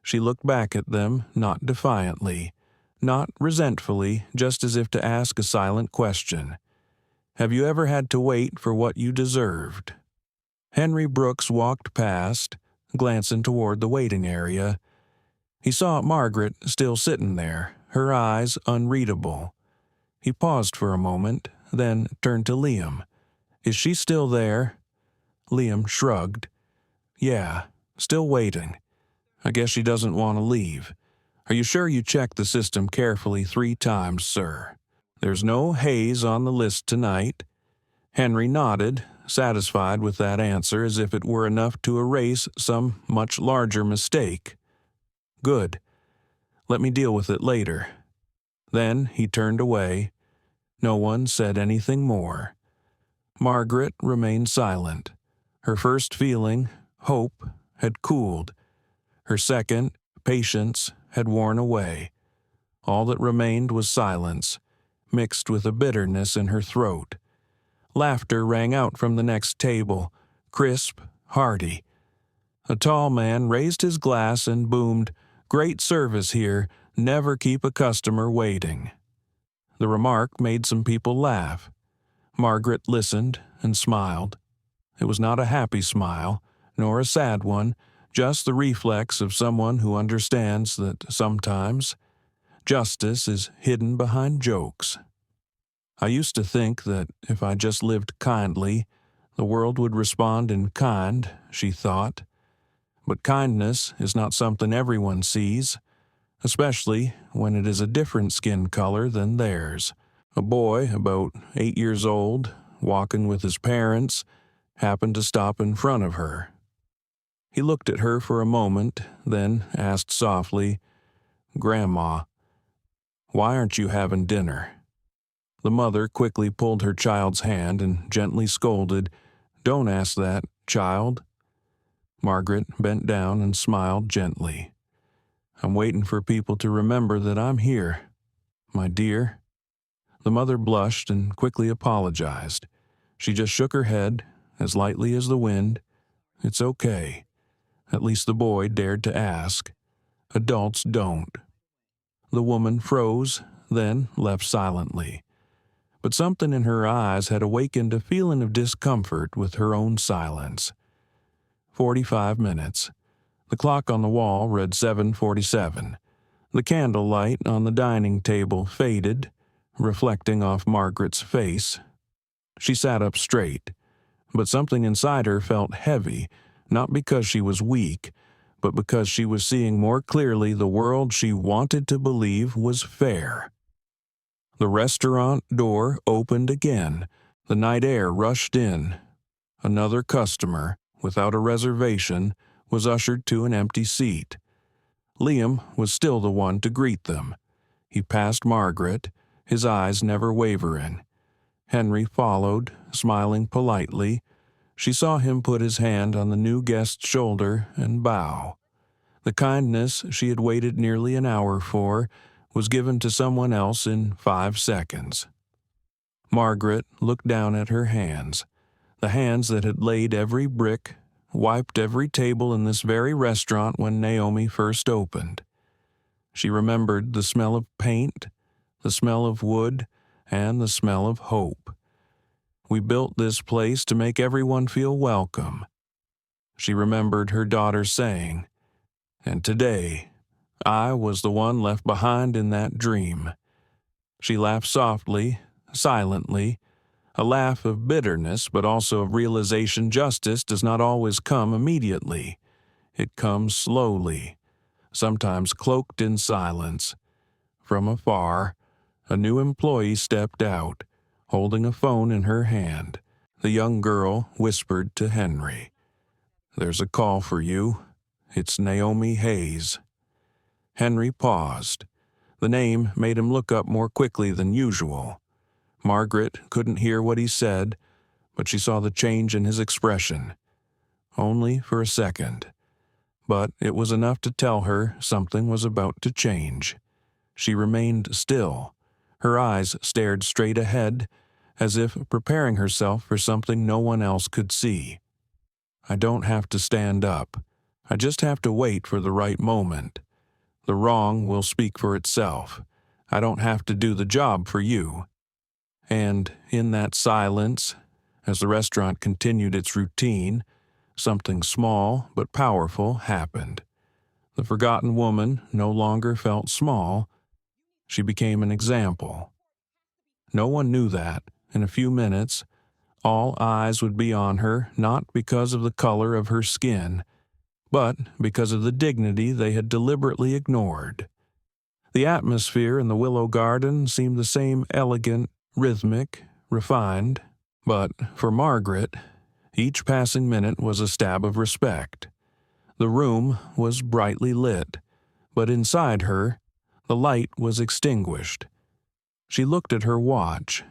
She looked back at them, not defiantly, not resentfully, just as if to ask a silent question. Have you ever had to wait for what you deserved? Henry Brooks walked past, glancing toward the waiting area. He saw Margaret still sitting there, her eyes unreadable. He paused for a moment, then turned to Liam. Is she still there? Liam shrugged. Yeah, still waiting. I guess she doesn't want to leave. Are you sure you checked the system carefully 3 times, sir? There's no Hayes on the list tonight. Henry nodded, satisfied with that answer as if it were enough to erase some much larger mistake. Good. Let me deal with it later. Then he turned away. No one said anything more. Margaret remained silent, Her first feeling, hope, had cooled. Her second, patience, had worn away. All that remained was silence, mixed with a bitterness in her throat. Laughter rang out from the next table, crisp, hearty. A tall man raised his glass and boomed, "Great service here, never keep a customer waiting." The remark made some people laugh. Margaret listened and smiled. It was not a happy smile, nor a sad one, just the reflex of someone who understands that sometimes justice is hidden behind jokes. I used to think that if I just lived kindly, the world would respond in kind, she thought. But kindness is not something everyone sees, especially when it is a different skin color than theirs. A boy, about 8 years old, walking with his parents, happened to stop in front of her. He looked at her for a moment, then asked softly, "Grandma, why aren't you having dinner?" The mother quickly pulled her child's hand and gently scolded, "Don't ask that, child." Margaret bent down and smiled gently. "I'm waiting for people to remember that I'm here, my dear." The mother blushed and quickly apologized. She just shook her head, as lightly as the wind. "It's okay." At least the boy dared to ask. Adults don't. The woman froze, then left silently. But something in her eyes had awakened a feeling of discomfort with her own silence. 45 minutes. The clock on the wall read 7:47. The candlelight on the dining table faded, reflecting off Margaret's face. She sat up straight, but something inside her felt heavy, not because she was weak, but because she was seeing more clearly the world she wanted to believe was fair. The restaurant door opened again. The night air rushed in. Another customer, without a reservation, was ushered to an empty seat. Liam was still the one to greet them. He passed Margaret, his eyes never wavering. Henry followed, smiling politely. She saw him put his hand on the new guest's shoulder and bow. The kindness she had waited nearly an hour for was given to someone else in 5 seconds. Margaret looked down at her hands, the hands that had laid every brick, wiped every table in this very restaurant when Naomi first opened. She remembered the smell of paint, the smell of wood, and the smell of hope. We built this place to make everyone feel welcome. She remembered her daughter saying, and today, I was the one left behind in that dream. She laughed softly, silently, a laugh of bitterness, but also of realization justice does not always come immediately. It comes slowly, sometimes cloaked in silence. From afar, a new employee stepped out, holding a phone in her hand. The young girl whispered to Henry, "There's a call for you. It's Naomi Hayes." Henry paused. The name made him look up more quickly than usual. Margaret couldn't hear what he said, but she saw the change in his expression. Only for a second. But it was enough to tell her something was about to change. She remained still. Her eyes stared straight ahead, as if preparing herself for something no one else could see. "I don't have to stand up. I just have to wait for the right moment. The wrong will speak for itself. I don't have to do the job for you." And in that silence, as the restaurant continued its routine, something small but powerful happened. The forgotten woman no longer felt small. She became an example. No one knew that, in a few minutes, all eyes would be on her not because of the color of her skin, but because of the dignity they had deliberately ignored. The atmosphere in the Willow Garden seemed the same elegant, rhythmic, refined, but for Margaret, each passing minute was a stab of respect. The room was brightly lit, but inside her, the light was extinguished. She looked at her watch.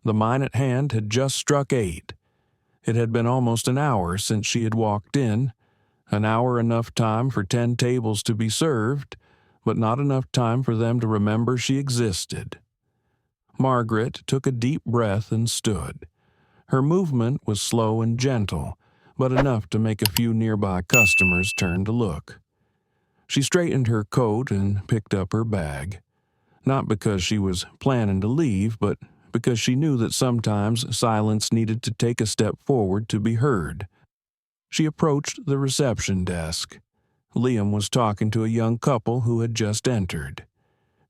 The mine at hand had just struck 8. It had been almost an hour since she had walked in, an hour enough time for 10 tables to be served, but not enough time for them to remember she existed. Margaret took a deep breath and stood. Her movement was slow and gentle, but enough to make a few nearby customers turn to look. She straightened her coat and picked up her bag. Not because she was planning to leave, but because she knew that sometimes silence needed to take a step forward to be heard. She approached the reception desk. Liam was talking to a young couple who had just entered.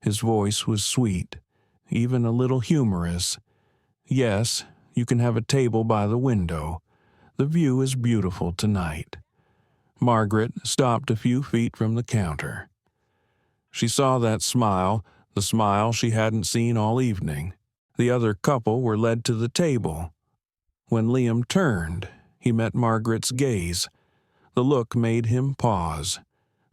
His voice was sweet, even a little humorous. "Yes, you can have a table by the window. The view is beautiful tonight." Margaret stopped a few feet from the counter. She saw that smile, the smile she hadn't seen all evening. The other couple were led to the table. When Liam turned, he met Margaret's gaze. The look made him pause.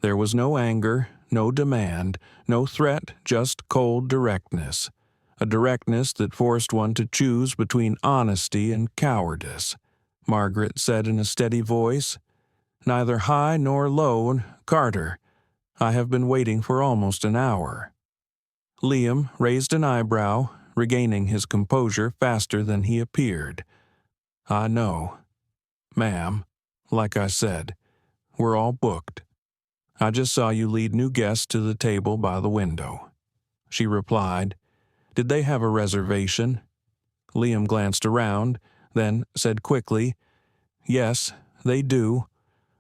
There was no anger, no demand, no threat, just cold directness. A directness that forced one to choose between honesty and cowardice. Margaret said in a steady voice, "Neither high nor low, Carter. I have been waiting for almost an hour." Liam raised an eyebrow, regaining his composure faster than he appeared. "I know. Ma'am, like I said, we're all booked. I just saw you lead new guests to the table by the window." She replied, "Did they have a reservation?" Liam glanced around, then said quickly, "Yes, they do.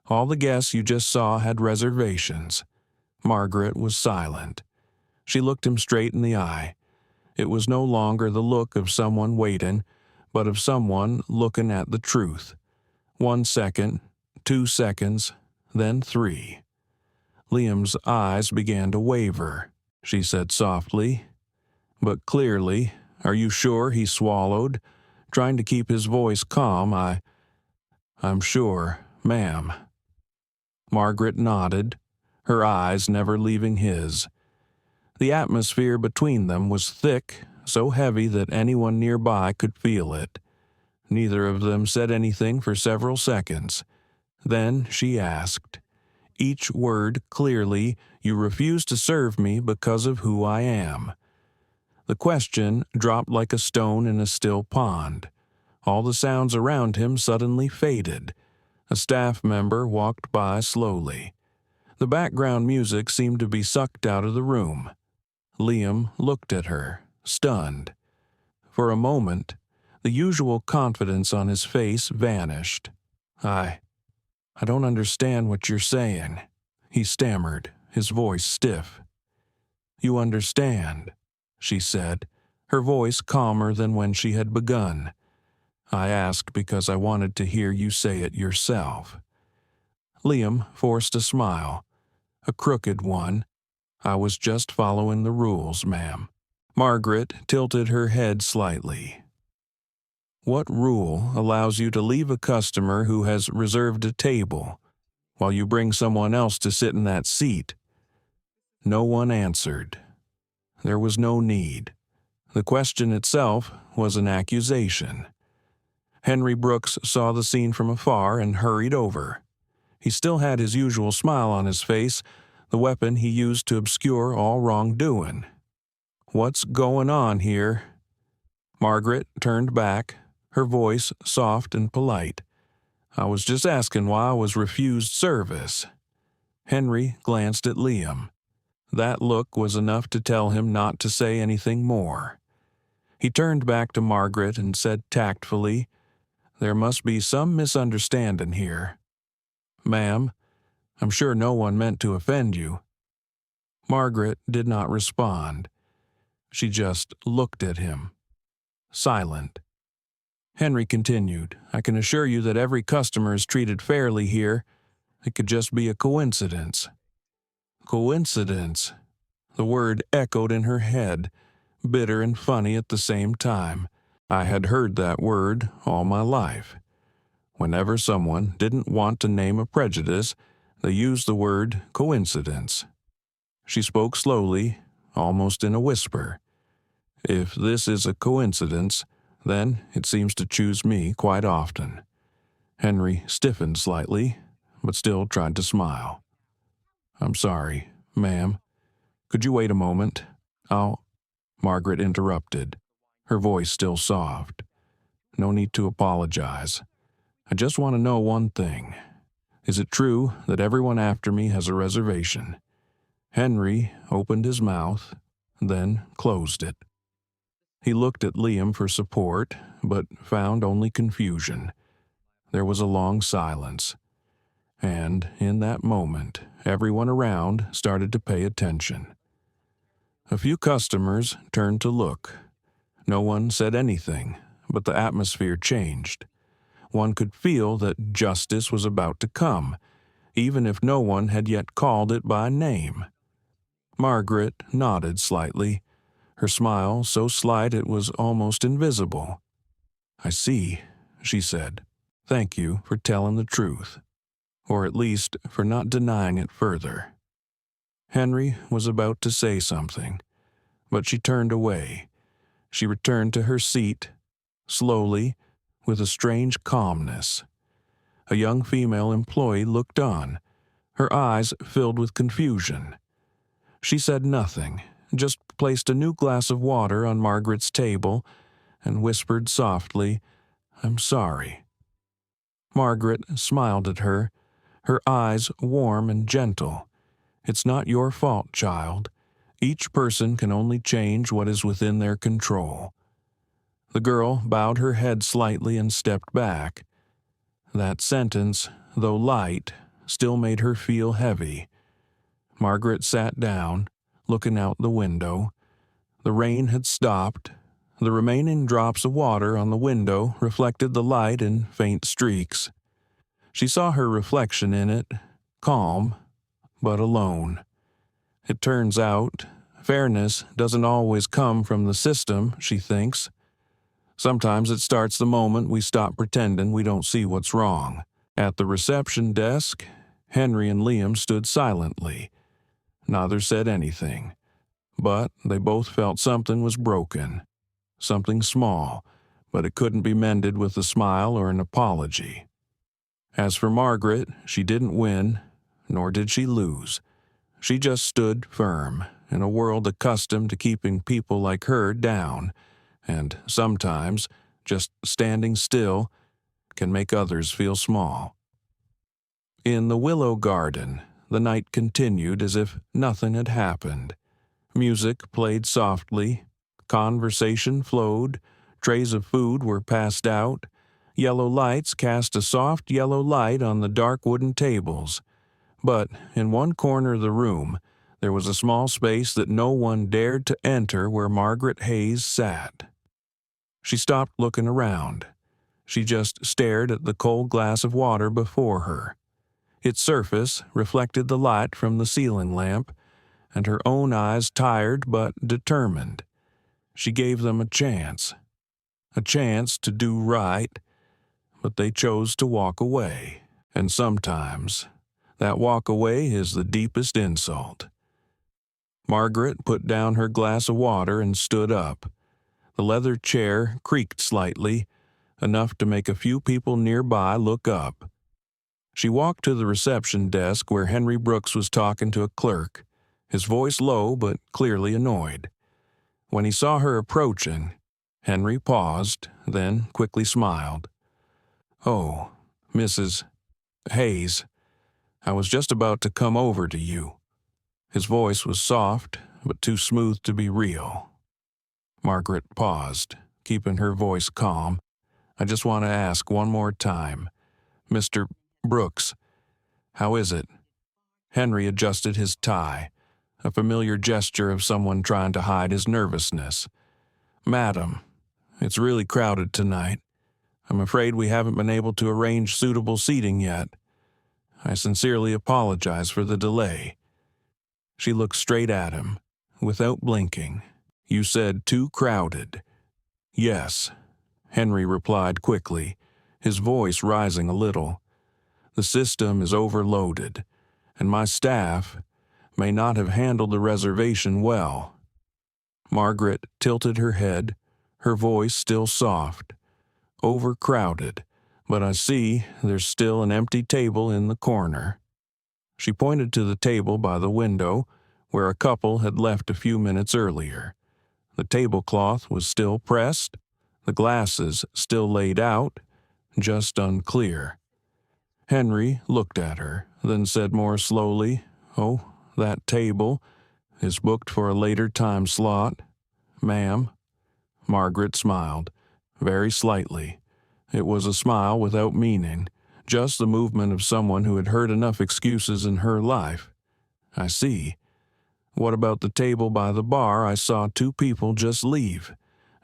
All the guests you just saw had reservations." Margaret was silent. She looked him straight in the eye. It was no longer the look of someone waiting, but of someone looking at the truth. 1 second, 2 seconds, then 3. Liam's eyes began to waver. She said softly, but clearly, "Are you sure?" he swallowed, trying to keep his voice calm. I'm sure, ma'am." Margaret nodded, her eyes never leaving his. The atmosphere between them was thick, so heavy that anyone nearby could feel it. Neither of them said anything for several seconds. Then she asked, each word clearly, "You refuse to serve me because of who I am." The question dropped like a stone in a still pond. All the sounds around him suddenly faded. A staff member walked by slowly. The background music seemed to be sucked out of the room. Liam looked at her, stunned. For a moment, the usual confidence on his face vanished. I don't understand what you're saying," he stammered, his voice stiff. "You understand," she said, her voice calmer than when she had begun. "I asked because I wanted to hear you say it yourself." Liam forced a smile, a crooked one. "I was just following the rules, ma'am." Margaret tilted her head slightly. "What rule allows you to leave a customer who has reserved a table while you bring someone else to sit in that seat?" No one answered. There was no need. The question itself was an accusation. Henry Brooks saw the scene from afar and hurried over. He still had his usual smile on his face, the weapon he used to obscure all wrongdoing. "What's going on here?" Margaret turned back, her voice soft and polite. "I was just asking why I was refused service." Henry glanced at Liam. That look was enough to tell him not to say anything more. He turned back to Margaret and said tactfully, "There must be some misunderstanding here. Ma'am, I'm sure no one meant to offend you." Margaret did not respond. She just looked at him, silent. Henry continued, "I can assure you that every customer is treated fairly here. It could just be a coincidence." Coincidence. The word echoed in her head, bitter and funny at the same time. I had heard that word all my life. Whenever someone didn't want to name a prejudice, they used the word coincidence. She spoke slowly, almost in a whisper. "If this is a coincidence, then it seems to choose me quite often." Henry stiffened slightly, but still tried to smile. "I'm sorry, ma'am. Could you wait a moment? I'll—" Margaret interrupted, her voice still soft. "No need to apologize. I just want to know one thing. Is it true that everyone after me has a reservation?" Henry opened his mouth, then closed it. He looked at Liam for support, but found only confusion. There was a long silence, and in that moment, everyone around started to pay attention. A few customers turned to look. No one said anything, but the atmosphere changed. One could feel that justice was about to come, even if no one had yet called it by name. Margaret nodded slightly, her smile so slight it was almost invisible. "I see," she said. "Thank you for telling the truth, or at least for not denying it further." Henry was about to say something, but she turned away. She returned to her seat, slowly, with a strange calmness. A young female employee looked on, her eyes filled with confusion. She said nothing, just placed a new glass of water on Margaret's table and whispered softly, "I'm sorry." Margaret smiled at her, her eyes warm and gentle. "It's not your fault, child. Each person can only change what is within their control." The girl bowed her head slightly and stepped back. That sentence, though light, still made her feel heavy. Margaret sat down, looking out the window. The rain had stopped. The remaining drops of water on the window reflected the light in faint streaks. She saw her reflection in it, calm, but alone. It turns out, fairness doesn't always come from the system, she thinks. Sometimes it starts the moment we stop pretending we don't see what's wrong. At the reception desk, Henry and Liam stood silently. Neither said anything, but they both felt something was broken. Something small, but it couldn't be mended with a smile or an apology. As for Margaret, she didn't win, nor did she lose. She just stood firm in a world accustomed to keeping people like her down, and sometimes just standing still can make others feel small. In the willow garden, the night continued as if nothing had happened. Music played softly, conversation flowed, trays of food were passed out, yellow lights cast a soft yellow light on the dark wooden tables. But in one corner of the room, there was a small space that no one dared to enter where Margaret Hayes sat. She stopped looking around. She just stared at the cold glass of water before her. Its surface reflected the light from the ceiling lamp, and her own eyes tired but determined. She gave them a chance to do right, but they chose to walk away, and sometimes that walk away is the deepest insult. Margaret put down her glass of water and stood up. The leather chair creaked slightly, enough to make a few people nearby look up. She walked to the reception desk where Henry Brooks was talking to a clerk, his voice low but clearly annoyed. When he saw her approaching, Henry paused, then quickly smiled. "Oh, Mrs. Hayes, I was just about to come over to you." His voice was soft, but too smooth to be real. Margaret paused, keeping her voice calm. "I just want to ask one more time. Mr. Brooks, how is it?" Henry adjusted his tie, a familiar gesture of someone trying to hide his nervousness. "Madam, it's really crowded tonight. I'm afraid we haven't been able to arrange suitable seating yet. I sincerely apologize for the delay." She looked straight at him, without blinking. "You said too crowded." "Yes," Henry replied quickly, his voice rising a little. "The system is overloaded, and my staff may not have handled the reservation well." Margaret tilted her head, her voice still soft. "Overcrowded, but I see there's still an empty table in the corner." She pointed to the table by the window, where a couple had left a few minutes earlier. The tablecloth was still pressed, the glasses still laid out, just unclear. Henry looked at her, then said more slowly, "Oh, that table is booked for a later time slot, ma'am." Margaret smiled, very slightly. It was a smile without meaning, just the movement of someone who had heard enough excuses in her life. "I see. What about the table by the bar? I saw two people just leave,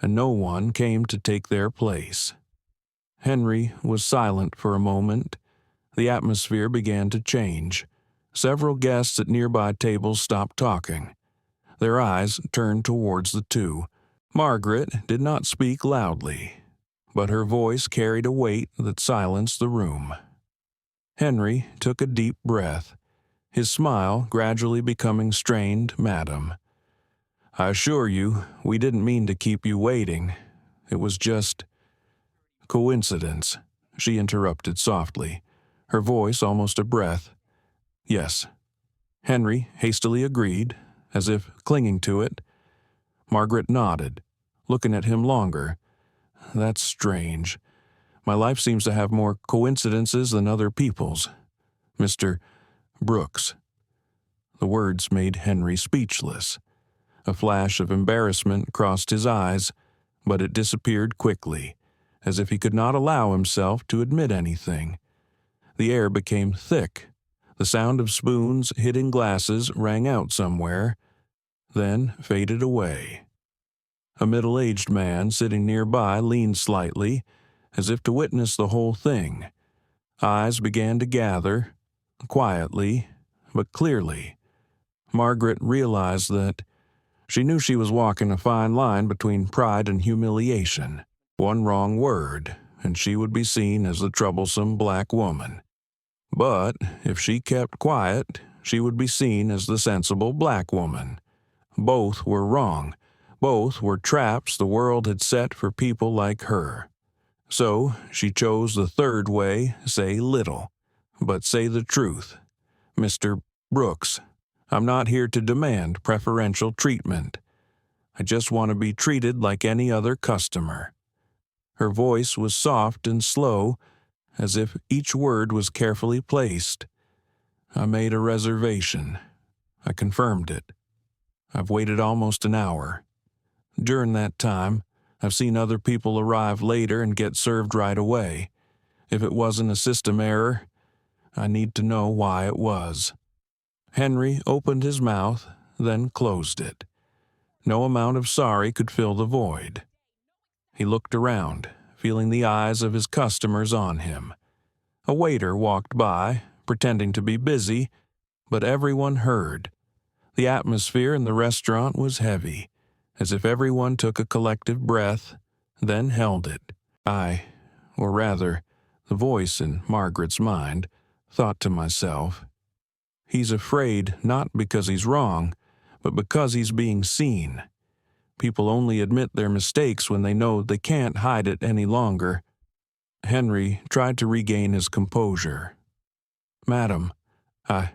and no one came to take their place." Henry was silent for a moment. The atmosphere began to change. Several guests at nearby tables stopped talking. Their eyes turned towards the two. Margaret did not speak loudly, but her voice carried a weight that silenced the room. Henry took a deep breath, his smile gradually becoming strained. "Madam, I assure you, we didn't mean to keep you waiting. It was just coincidence," she interrupted softly, her voice almost a breath. "Yes," Henry hastily agreed, as if clinging to it. Margaret nodded, looking at him longer. "That's strange. My life seems to have more coincidences than other people's. Mr. Brooks." The words made Henry speechless. A flash of embarrassment crossed his eyes, but it disappeared quickly, as if he could not allow himself to admit anything. The air became thick. The sound of spoons hitting glasses rang out somewhere, then faded away. A middle-aged man sitting nearby leaned slightly, as if to witness the whole thing. Eyes began to gather, quietly, but clearly. Margaret realized that she knew she was walking a fine line between pride and humiliation. One wrong word, and she would be seen as the troublesome black woman. But if she kept quiet, she would be seen as the sensible black woman. Both were wrong. Both were traps the world had set for people like her. So she chose the third way: say little, but say the truth. "Mr. Brooks, I'm not here to demand preferential treatment. I just want to be treated like any other customer." Her voice was soft and slow, as if each word was carefully placed. "I made a reservation. I confirmed it. I've waited almost an hour. During that time, I've seen other people arrive later and get served right away. If it wasn't a system error, I need to know why it was." Henry opened his mouth, then closed it. No amount of sorry could fill the void. He looked around, feeling the eyes of his customers on him. A waiter walked by, pretending to be busy, but everyone heard. The atmosphere in the restaurant was heavy, as if everyone took a collective breath, then held it. Or rather, the voice in Margaret's mind, thought to myself, "He's afraid not because he's wrong, but because he's being seen. People only admit their mistakes when they know they can't hide it any longer." Henry tried to regain his composure. "Madam, I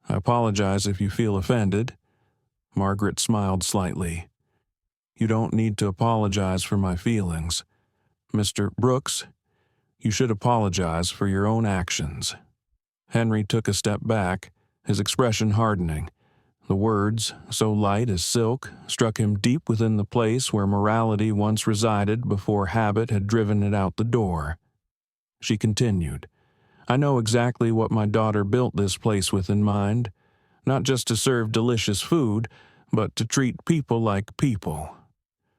apologize if you feel offended." Margaret smiled slightly. "You don't need to apologize for my feelings. Mr. Brooks, you should apologize for your own actions." Henry took a step back, his expression hardening. The words, so light as silk, struck him deep within the place where morality once resided before habit had driven it out the door. She continued, "I know exactly what my daughter built this place with in mind, not just to serve delicious food, but to treat people like people."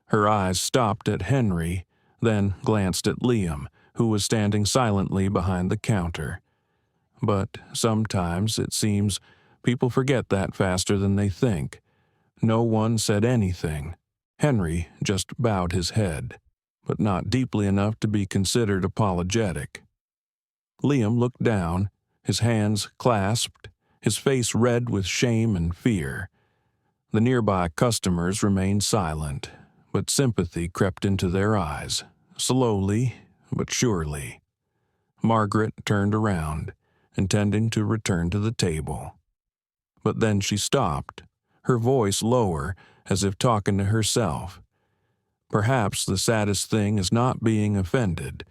Her eyes stopped at Henry, then glanced at Liam, who was standing silently behind the counter. But sometimes, it seems, people forget that faster than they think. No one said anything. Henry just bowed his head, but not deeply enough to be considered apologetic. Liam looked down, his hands clasped, his face red with shame and fear. The nearby customers remained silent, but sympathy crept into their eyes, slowly but surely. Margaret turned around, intending to return to the table. But then she stopped, her voice lower, as if talking to herself. Perhaps the saddest thing is not being offended,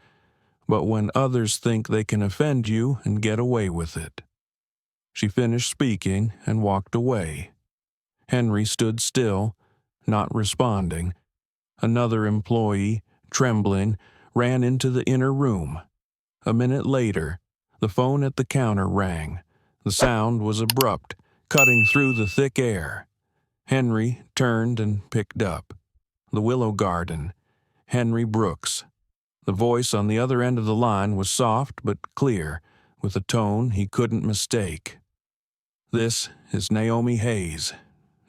but when others think they can offend you and get away with it. She finished speaking and walked away. Henry stood still, not responding. Another employee, trembling, ran into the inner room. A minute later, the phone at the counter rang. The sound was abrupt, cutting through the thick air. Henry turned and picked up. The Willow Garden. Henry Brooks. The voice on the other end of the line was soft but clear, with a tone he couldn't mistake. "This is Naomi Hayes.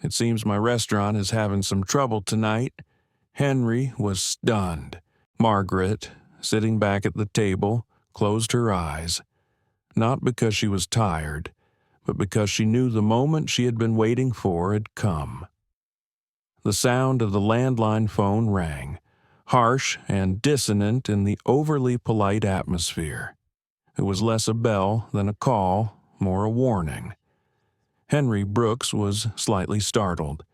It seems my restaurant is having some trouble tonight." Henry was stunned. Margaret, sitting back at the table, closed her eyes. Not because she was tired, but because she knew the moment she had been waiting for had come. The sound of the landline phone rang, harsh and dissonant in the overly polite atmosphere. It was less a bell than a call, more a warning. Henry Brooks was slightly startled.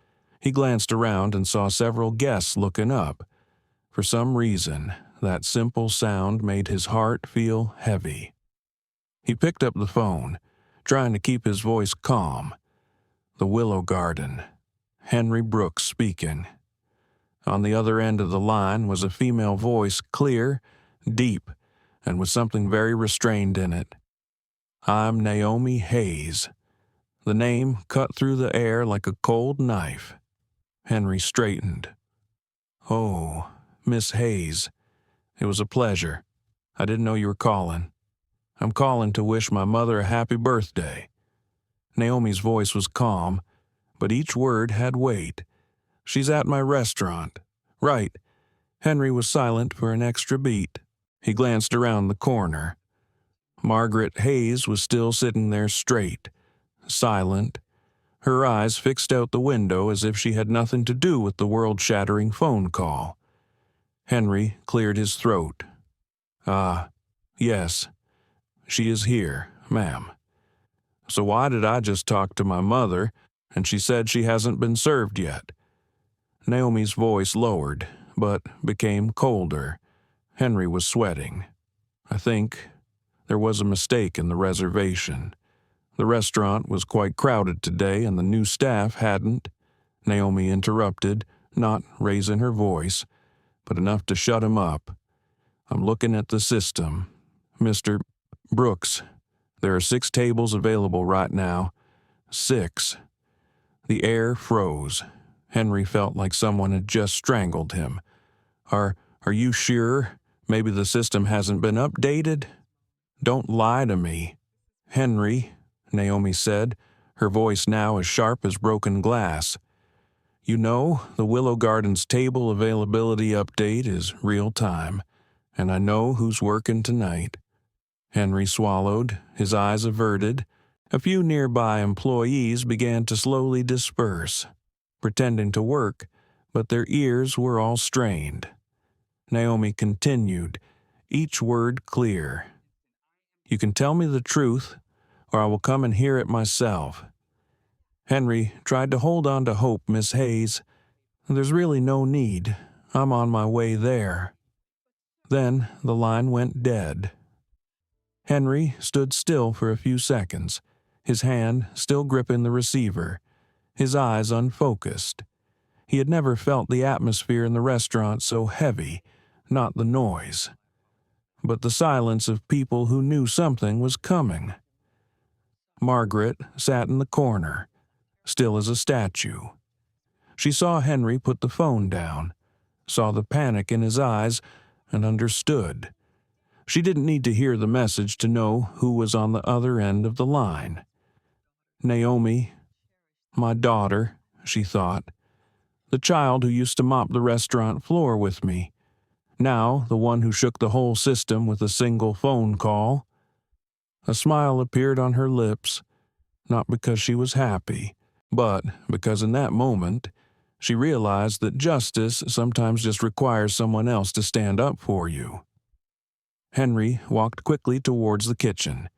He glanced around and saw several guests looking up. For some reason, that simple sound made his heart feel heavy. He picked up the phone, trying to keep his voice calm. The Willow Garden. Henry Brooks speaking. On the other end of the line was a female voice, clear, deep, and with something very restrained in it. "I'm Naomi Hayes." The name cut through the air like a cold knife. Henry straightened. "Oh, Miss Hayes. It was a pleasure. I didn't know you were calling. I'm calling to wish my mother a happy birthday." Naomi's voice was calm, but each word had weight. "She's at my restaurant." "Right." Henry was silent for an extra beat. He glanced around the corner. Margaret Hayes was still sitting there straight, silent, her eyes fixed out the window as if she had nothing to do with the world-shattering phone call. Henry cleared his throat. Yes, she is here, ma'am. So why did I just talk to my mother, and she said she hasn't been served yet?" Naomi's voice lowered, but became colder. Henry was sweating. "I think there was a mistake in the reservation. The restaurant was quite crowded today, and the new staff hadn't." Naomi interrupted, not raising her voice, but enough to shut him up. "I'm looking at the system. Mr. Brooks, there are 6 tables available right now. 6. The air froze. Henry felt like someone had just strangled him. Are you sure? Maybe the system hasn't been updated?" "Don't lie to me." "Henry," Naomi said, her voice now as sharp as broken glass. "You know, the Willow Garden's table availability update is real time, and I know who's working tonight." Henry swallowed, his eyes averted. A few nearby employees began to slowly disperse, pretending to work, but their ears were all strained. Naomi continued, each word clear. "You can tell me the truth, or I will come and hear it myself." Henry tried to hold on to hope, "Miss Hayes. There's really no need. I'm on my way there." Then the line went dead. Henry stood still for a few seconds, his hand still gripping the receiver, his eyes unfocused. He had never felt the atmosphere in the restaurant so heavy, not the noise, but the silence of people who knew something was coming. Margaret sat in the corner, still as a statue. She saw Henry put the phone down, saw the panic in his eyes, and understood. She didn't need to hear the message to know who was on the other end of the line. Naomi, my daughter, she thought. The child who used to mop the restaurant floor with me. Now the one who shook the whole system with a single phone call. A smile appeared on her lips, not because she was happy, but because in that moment she realized that justice sometimes just requires someone else to stand up for you. Henry walked quickly towards the kitchen.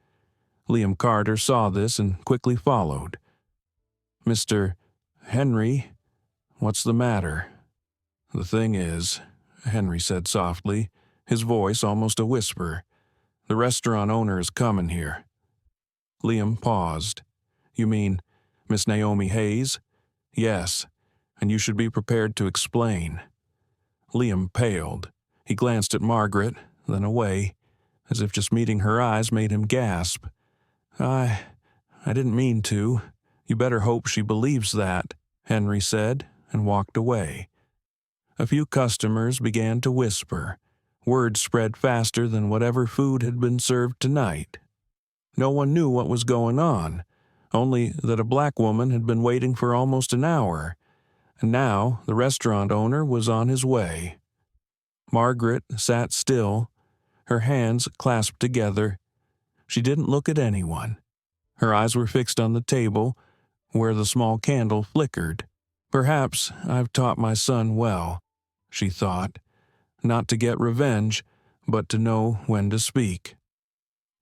Liam Carter saw this and quickly followed. "Mr. Henry, what's the matter?" "The thing is," Henry said softly, his voice almost a whisper, "the restaurant owner is coming here." Liam paused. "You mean Miss Naomi Hayes?" "Yes, and you should be prepared to explain." Liam paled. He glanced at Margaret, then away, as if just meeting her eyes made him gasp. I didn't mean to. You better hope she believes that," Henry said, and walked away. A few customers began to whisper. Word spread faster than whatever food had been served tonight. No one knew what was going on, only that a black woman had been waiting for almost an hour, and now the restaurant owner was on his way. Margaret sat still, her hands clasped together. She didn't look at anyone. Her eyes were fixed on the table, where the small candle flickered. "Perhaps I've taught my son well," she thought, "not to get revenge, but to know when to speak."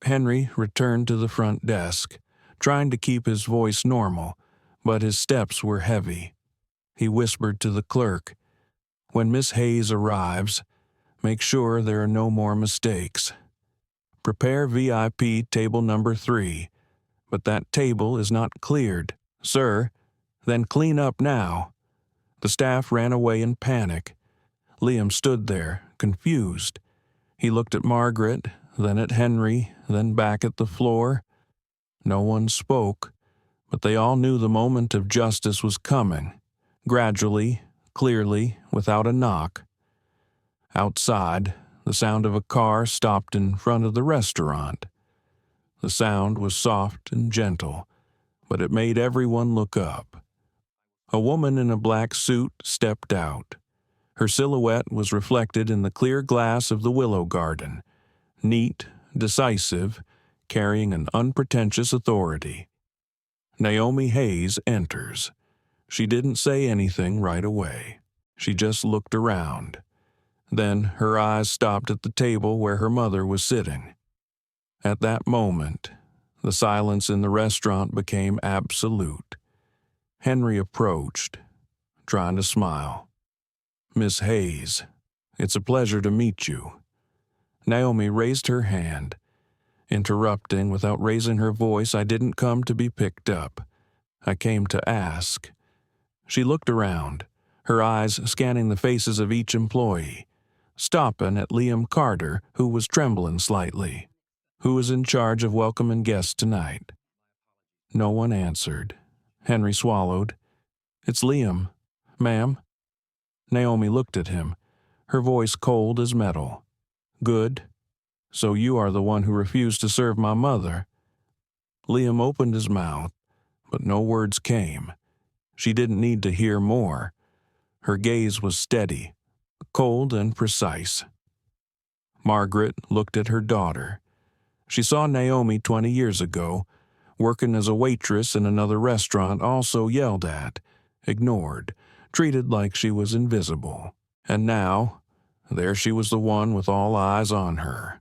Henry returned to the front desk, trying to keep his voice normal, but his steps were heavy. He whispered to the clerk, "When Miss Hayes arrives, make sure there are no more mistakes. Prepare VIP table number 3, but that table is not cleared, sir. Then clean up now." The staff ran away in panic. Liam stood there, confused. He looked at Margaret, then at Henry, then back at the floor. No one spoke, but they all knew the moment of justice was coming, gradually, clearly, without a knock. Outside, the sound of a car stopped in front of the restaurant. The sound was soft and gentle, but it made everyone look up. A woman in a black suit stepped out. Her silhouette was reflected in the clear glass of the willow garden, neat, decisive, carrying an unpretentious authority. Naomi Hayes enters. She didn't say anything right away. She just looked around. Then her eyes stopped at the table where her mother was sitting. At that moment, the silence in the restaurant became absolute. Henry approached, trying to smile. "Miss Hayes, it's a pleasure to meet you." Naomi raised her hand. Interrupting without raising her voice, "I didn't come to be picked up. I came to ask." She looked around, her eyes scanning the faces of each employee, stopping at Liam Carter, who was trembling slightly. "Who is in charge of welcoming guests tonight?" No one answered. Henry swallowed. "It's Liam, ma'am." Naomi looked at him, her voice cold as metal. "Good. So you are the one who refused to serve my mother." Liam opened his mouth, but no words came. She didn't need to hear more. Her gaze was steady, cold and precise. Margaret looked at her daughter. She saw Naomi 20 years ago, working as a waitress in another restaurant, also yelled at, ignored, treated like she was invisible. And now, there she was, the one with all eyes on her.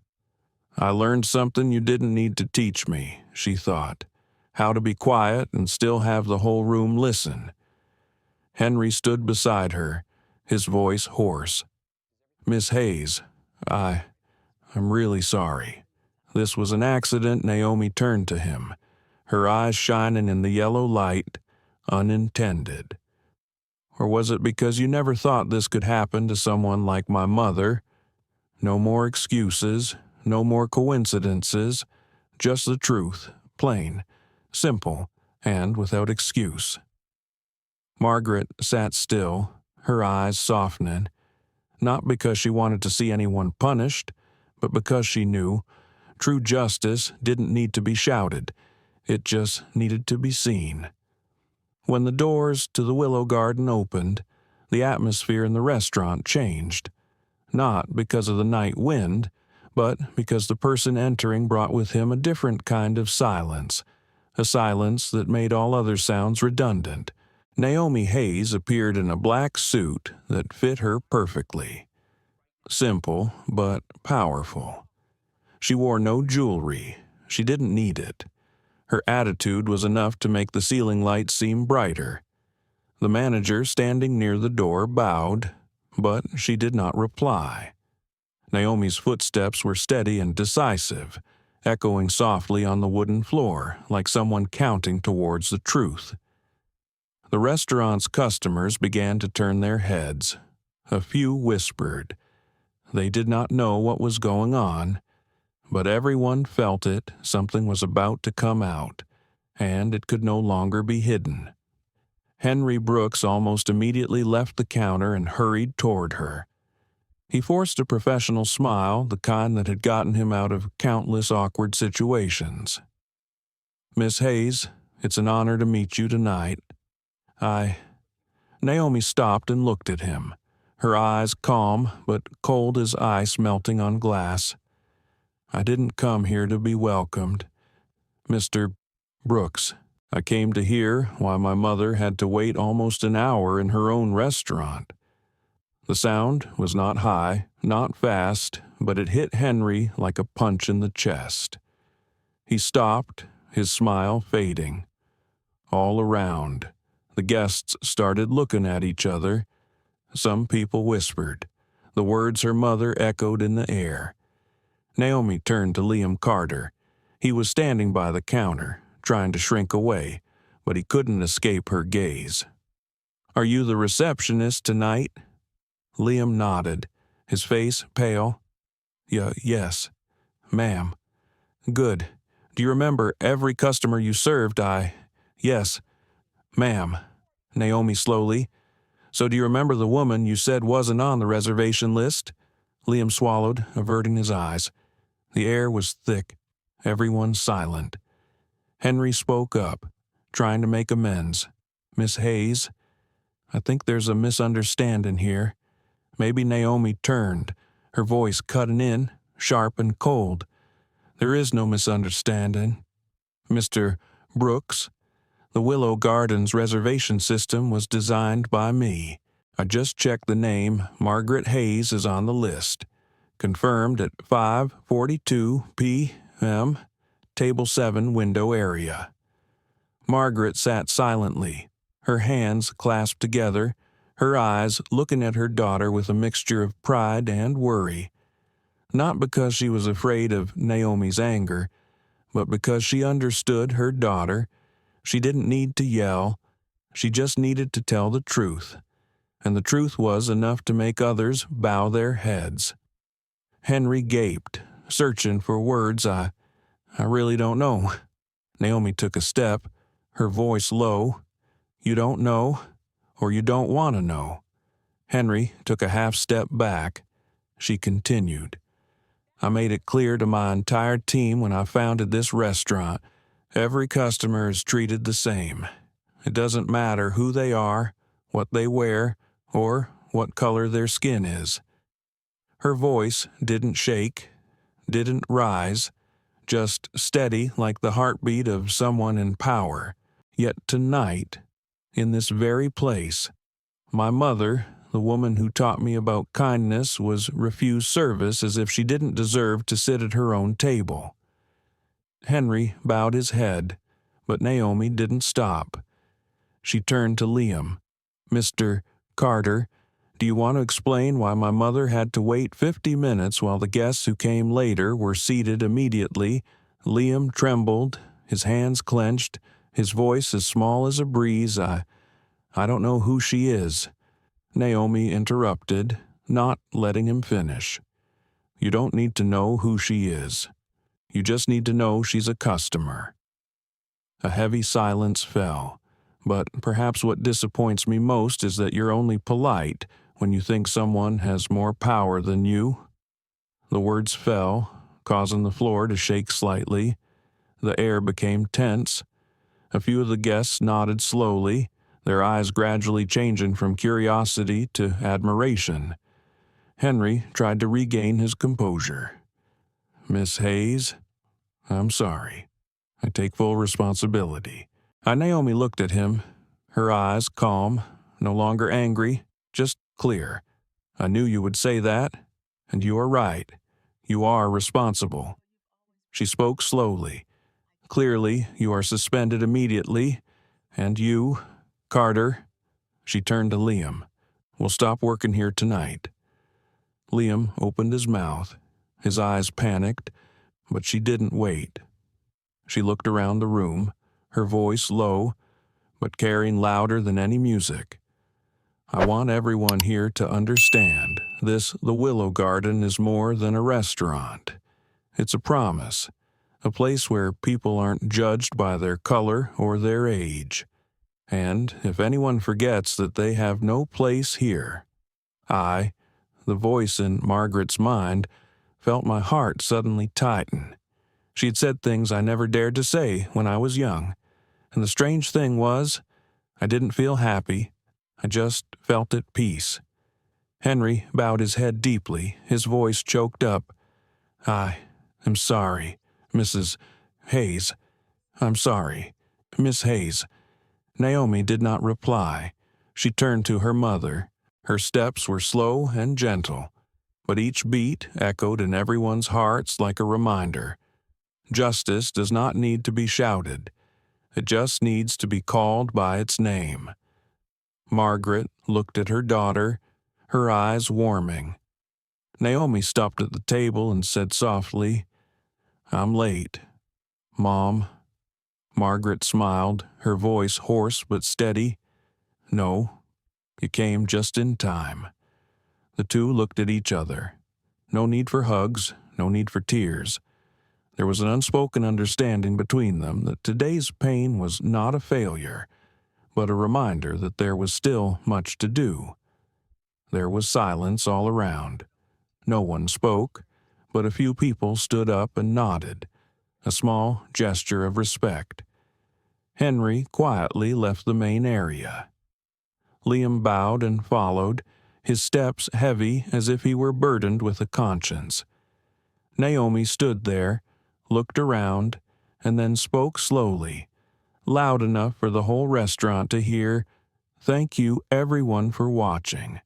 "I learned something you didn't need to teach me," she thought. "How to be quiet and still have the whole room listen." Henry stood beside her, his voice hoarse. "Miss Hayes, I'm really sorry." This was an accident. Naomi turned to him, her eyes shining in the yellow light, unintended. "Or was it because you never thought this could happen to someone like my mother? No more excuses, no more coincidences, just the truth, plain, simple, and without excuse." Margaret sat still, her eyes softening, not because she wanted to see anyone punished, but because she knew true justice didn't need to be shouted, it just needed to be seen. When the doors to the Willow Garden opened, the atmosphere in the restaurant changed, not because of the night wind, but because the person entering brought with him a different kind of silence, a silence that made all other sounds redundant. Naomi Hayes appeared in a black suit that fit her perfectly. Simple, but powerful. She wore no jewelry. She didn't need it. Her attitude was enough to make the ceiling lights seem brighter. The manager, standing near the door, bowed, but she did not reply. Naomi's footsteps were steady and decisive, echoing softly on the wooden floor, like someone counting towards the truth. The restaurant's customers began to turn their heads. A few whispered. They did not know what was going on, but everyone felt it. Something was about to come out, and it could no longer be hidden. Henry Brooks almost immediately left the counter and hurried toward her. He forced a professional smile, the kind that had gotten him out of countless awkward situations. "Miss Hayes, it's an honor to meet you tonight. Naomi stopped and looked at him, her eyes calm but cold as ice melting on glass. "I didn't come here to be welcomed. Mr. Brooks, I came to hear why my mother had to wait almost an hour in her own restaurant." The sound was not high, not fast, but it hit Henry like a punch in the chest. He stopped, his smile fading. All around, the guests started looking at each other. Some people whispered. The words her mother echoed in the air. Naomi turned to Liam Carter. He was standing by the counter, trying to shrink away, but he couldn't escape her gaze. "Are you the receptionist tonight?" Liam nodded, his face pale. Yes, ma'am." "Good. Do you remember every customer you served?" "Yes, ma'am." Naomi slowly. "So do you remember the woman you said wasn't on the reservation list?" Liam swallowed, averting his eyes. The air was thick, everyone silent. Henry spoke up, trying to make amends. "Miss Hayes, I think there's a misunderstanding here." Maybe Naomi turned, her voice cutting in, sharp and cold. "There is no misunderstanding. Mr. Brooks, the Willow Gardens reservation system was designed by me. I just checked the name. Margaret Hayes is on the list. Confirmed at 5:42 p.m., Table 7 window area." Margaret sat silently, her hands clasped together, her eyes looking at her daughter with a mixture of pride and worry. Not because she was afraid of Naomi's anger, but because she understood her daughter. She didn't need to yell. She just needed to tell the truth. And the truth was enough to make others bow their heads. Henry gaped, searching for words. I really don't know." Naomi took a step, her voice low. "You don't know, or you don't want to know." Henry took a half step back. She continued. "I made it clear to my entire team when I founded this restaurant. Every customer is treated the same. It doesn't matter who they are, what they wear, or what color their skin is." Her voice didn't shake, didn't rise, just steady like the heartbeat of someone in power. Yet tonight, in this very place, my mother, the woman who taught me about kindness, was refused service as if she didn't deserve to sit at her own table. Henry bowed his head, but Naomi didn't stop. She turned to Liam. "Mr. Carter, do you want to explain why my mother had to wait 50 minutes while the guests who came later were seated immediately?" Liam trembled, his hands clenched, his voice as small as a breeze. I don't know who she is." Naomi interrupted, not letting him finish. "You don't need to know who she is. You just need to know she's a customer." A heavy silence fell, but perhaps what disappoints me most is that you're only polite when you think someone has more power than you. The words fell, causing the floor to shake slightly. The air became tense. A few of the guests nodded slowly, their eyes gradually changing from curiosity to admiration. Henry tried to regain his composure. "Miss Hayes, I'm sorry. I take full responsibility." Naomi looked at him, her eyes calm, no longer angry, just clear. "I knew you would say that, and you are right. You are responsible. She spoke slowly. "Clearly, you are suspended immediately, and you, Carter," she turned to Liam, "will stop working here tonight." Liam opened his mouth. His eyes panicked, but she didn't wait. She looked around the room, her voice low, but carrying louder than any music. "I want everyone here to understand the Willow Garden is more than a restaurant. It's a promise, a place where people aren't judged by their color or their age. And if anyone forgets that they have no place here," the voice in Margaret's mind, felt my heart suddenly tighten. She had said things I never dared to say when I was young, and the strange thing was, I didn't feel happy. I just felt at peace. Henry bowed his head deeply, his voice choked up. "I am sorry, Mrs. Hayes. I'm sorry, Miss Hayes." Naomi did not reply. She turned to her mother. Her steps were slow and gentle, but each beat echoed in everyone's hearts like a reminder. Justice does not need to be shouted. It just needs to be called by its name. Margaret looked at her daughter, her eyes warming. Naomi stopped at the table and said softly, "I'm late, Mom." Margaret smiled, her voice hoarse but steady. "No, you came just in time." The two looked at each other. No need for hugs, no need for tears. There was an unspoken understanding between them that today's pain was not a failure, but a reminder that there was still much to do. There was silence all around. No one spoke, but a few people stood up and nodded, a small gesture of respect. Henry quietly left the main area. Liam bowed and followed, his steps heavy as if he were burdened with a conscience. Naomi stood there, looked around, and then spoke slowly, loud enough for the whole restaurant to hear, "Thank you everyone for watching.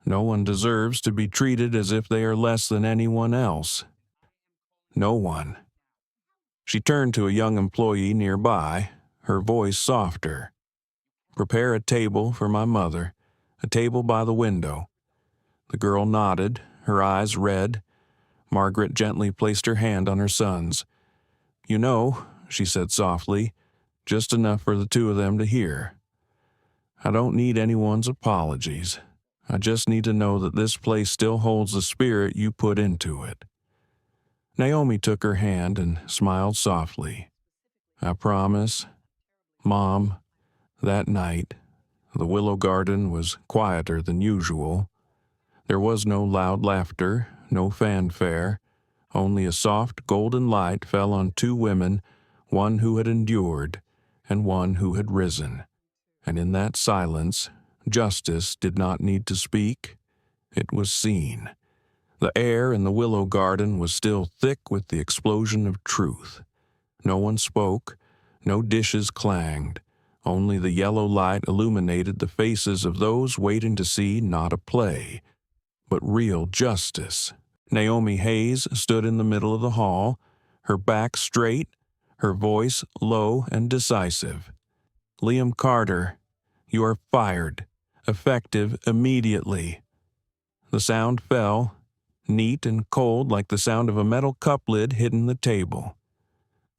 No one deserves to be treated as if they are less than anyone else. No one." She turned to a young employee nearby, her voice softer. "Prepare a table for my mother, a table by the window." The girl nodded, her eyes red. Margaret gently placed her hand on her son's. "You know," she said softly, just enough for the two of them to hear, "I don't need anyone's apologies. I just need to know that this place still holds the spirit you put into it." Naomi took her hand and smiled softly. "I promise, Mom." That night, the Willow Garden was quieter than usual. There was no loud laughter, no fanfare. Only a soft golden light fell on two women, one who had endured and one who had risen. And in that silence, justice did not need to speak. It was seen. The air in the Willow Garden was still thick with the explosion of truth. No one spoke, no dishes clanged. Only the yellow light illuminated the faces of those waiting to see not a play, but real justice. Naomi Hayes stood in the middle of the hall, her back straight, her voice low and decisive. "Liam Carter, you are fired, effective immediately." The sound fell, neat and cold like the sound of a metal cup lid hitting the table.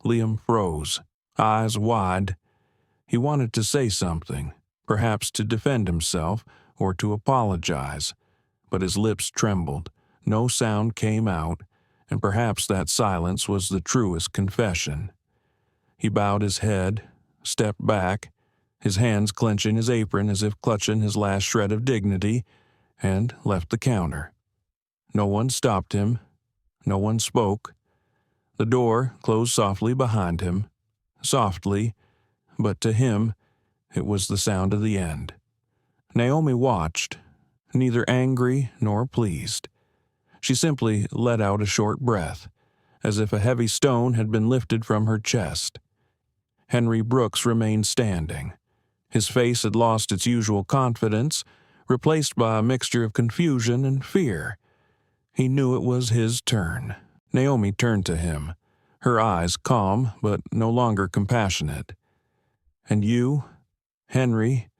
Liam froze, eyes wide. He wanted to say something, perhaps to defend himself or to apologize, but his lips trembled. No sound came out, and perhaps that silence was the truest confession. He bowed his head, stepped back, his hands clenching his apron as if clutching his last shred of dignity, and left the counter. No one stopped him. No one spoke. The door closed softly behind him. Softly, but to him, it was the sound of the end. Naomi watched, neither angry nor pleased. She simply let out a short breath, as if a heavy stone had been lifted from her chest. Henry Brooks remained standing. His face had lost its usual confidence, replaced by a mixture of confusion and fear. He knew it was his turn. Naomi turned to him, her eyes calm but no longer compassionate. "And you, Henry,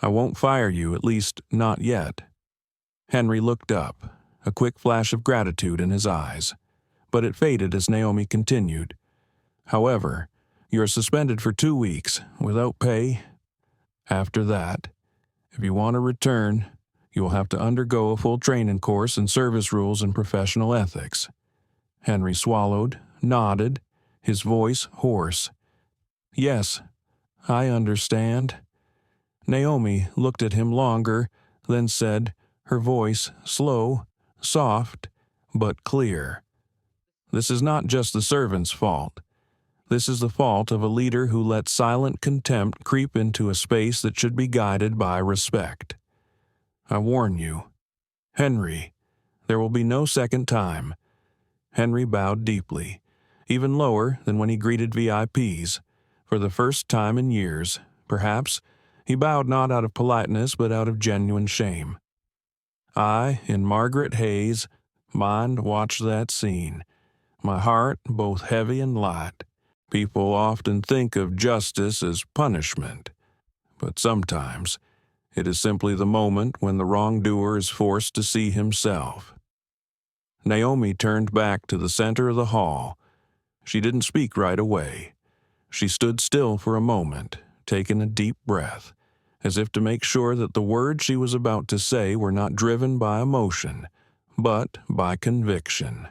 I won't fire you, at least not yet." Henry looked up, a quick flash of gratitude in his eyes, but it faded as Naomi continued. "However, you're suspended for 2 weeks, without pay. After that, if you want to return, you will have to undergo a full training course in service rules and professional ethics." Henry swallowed, nodded, his voice hoarse. "Yes, I understand." Naomi looked at him longer, then said, her voice slow, soft, but clear, "This is not just the servant's fault. This is the fault of a leader who let silent contempt creep into a space that should be guided by respect. I warn you, Henry, there will be no second time." Henry bowed deeply, even lower than when he greeted VIPs. For the first time in years, perhaps, he bowed not out of politeness but out of genuine shame. I, in Margaret Hayes, mind watched that scene, my heart both heavy and light. People often think of justice as punishment, but sometimes it is simply the moment when the wrongdoer is forced to see himself. Naomi turned back to the center of the hall. She didn't speak right away. She stood still for a moment, taking a deep breath, as if to make sure that the words she was about to say were not driven by emotion, but by conviction.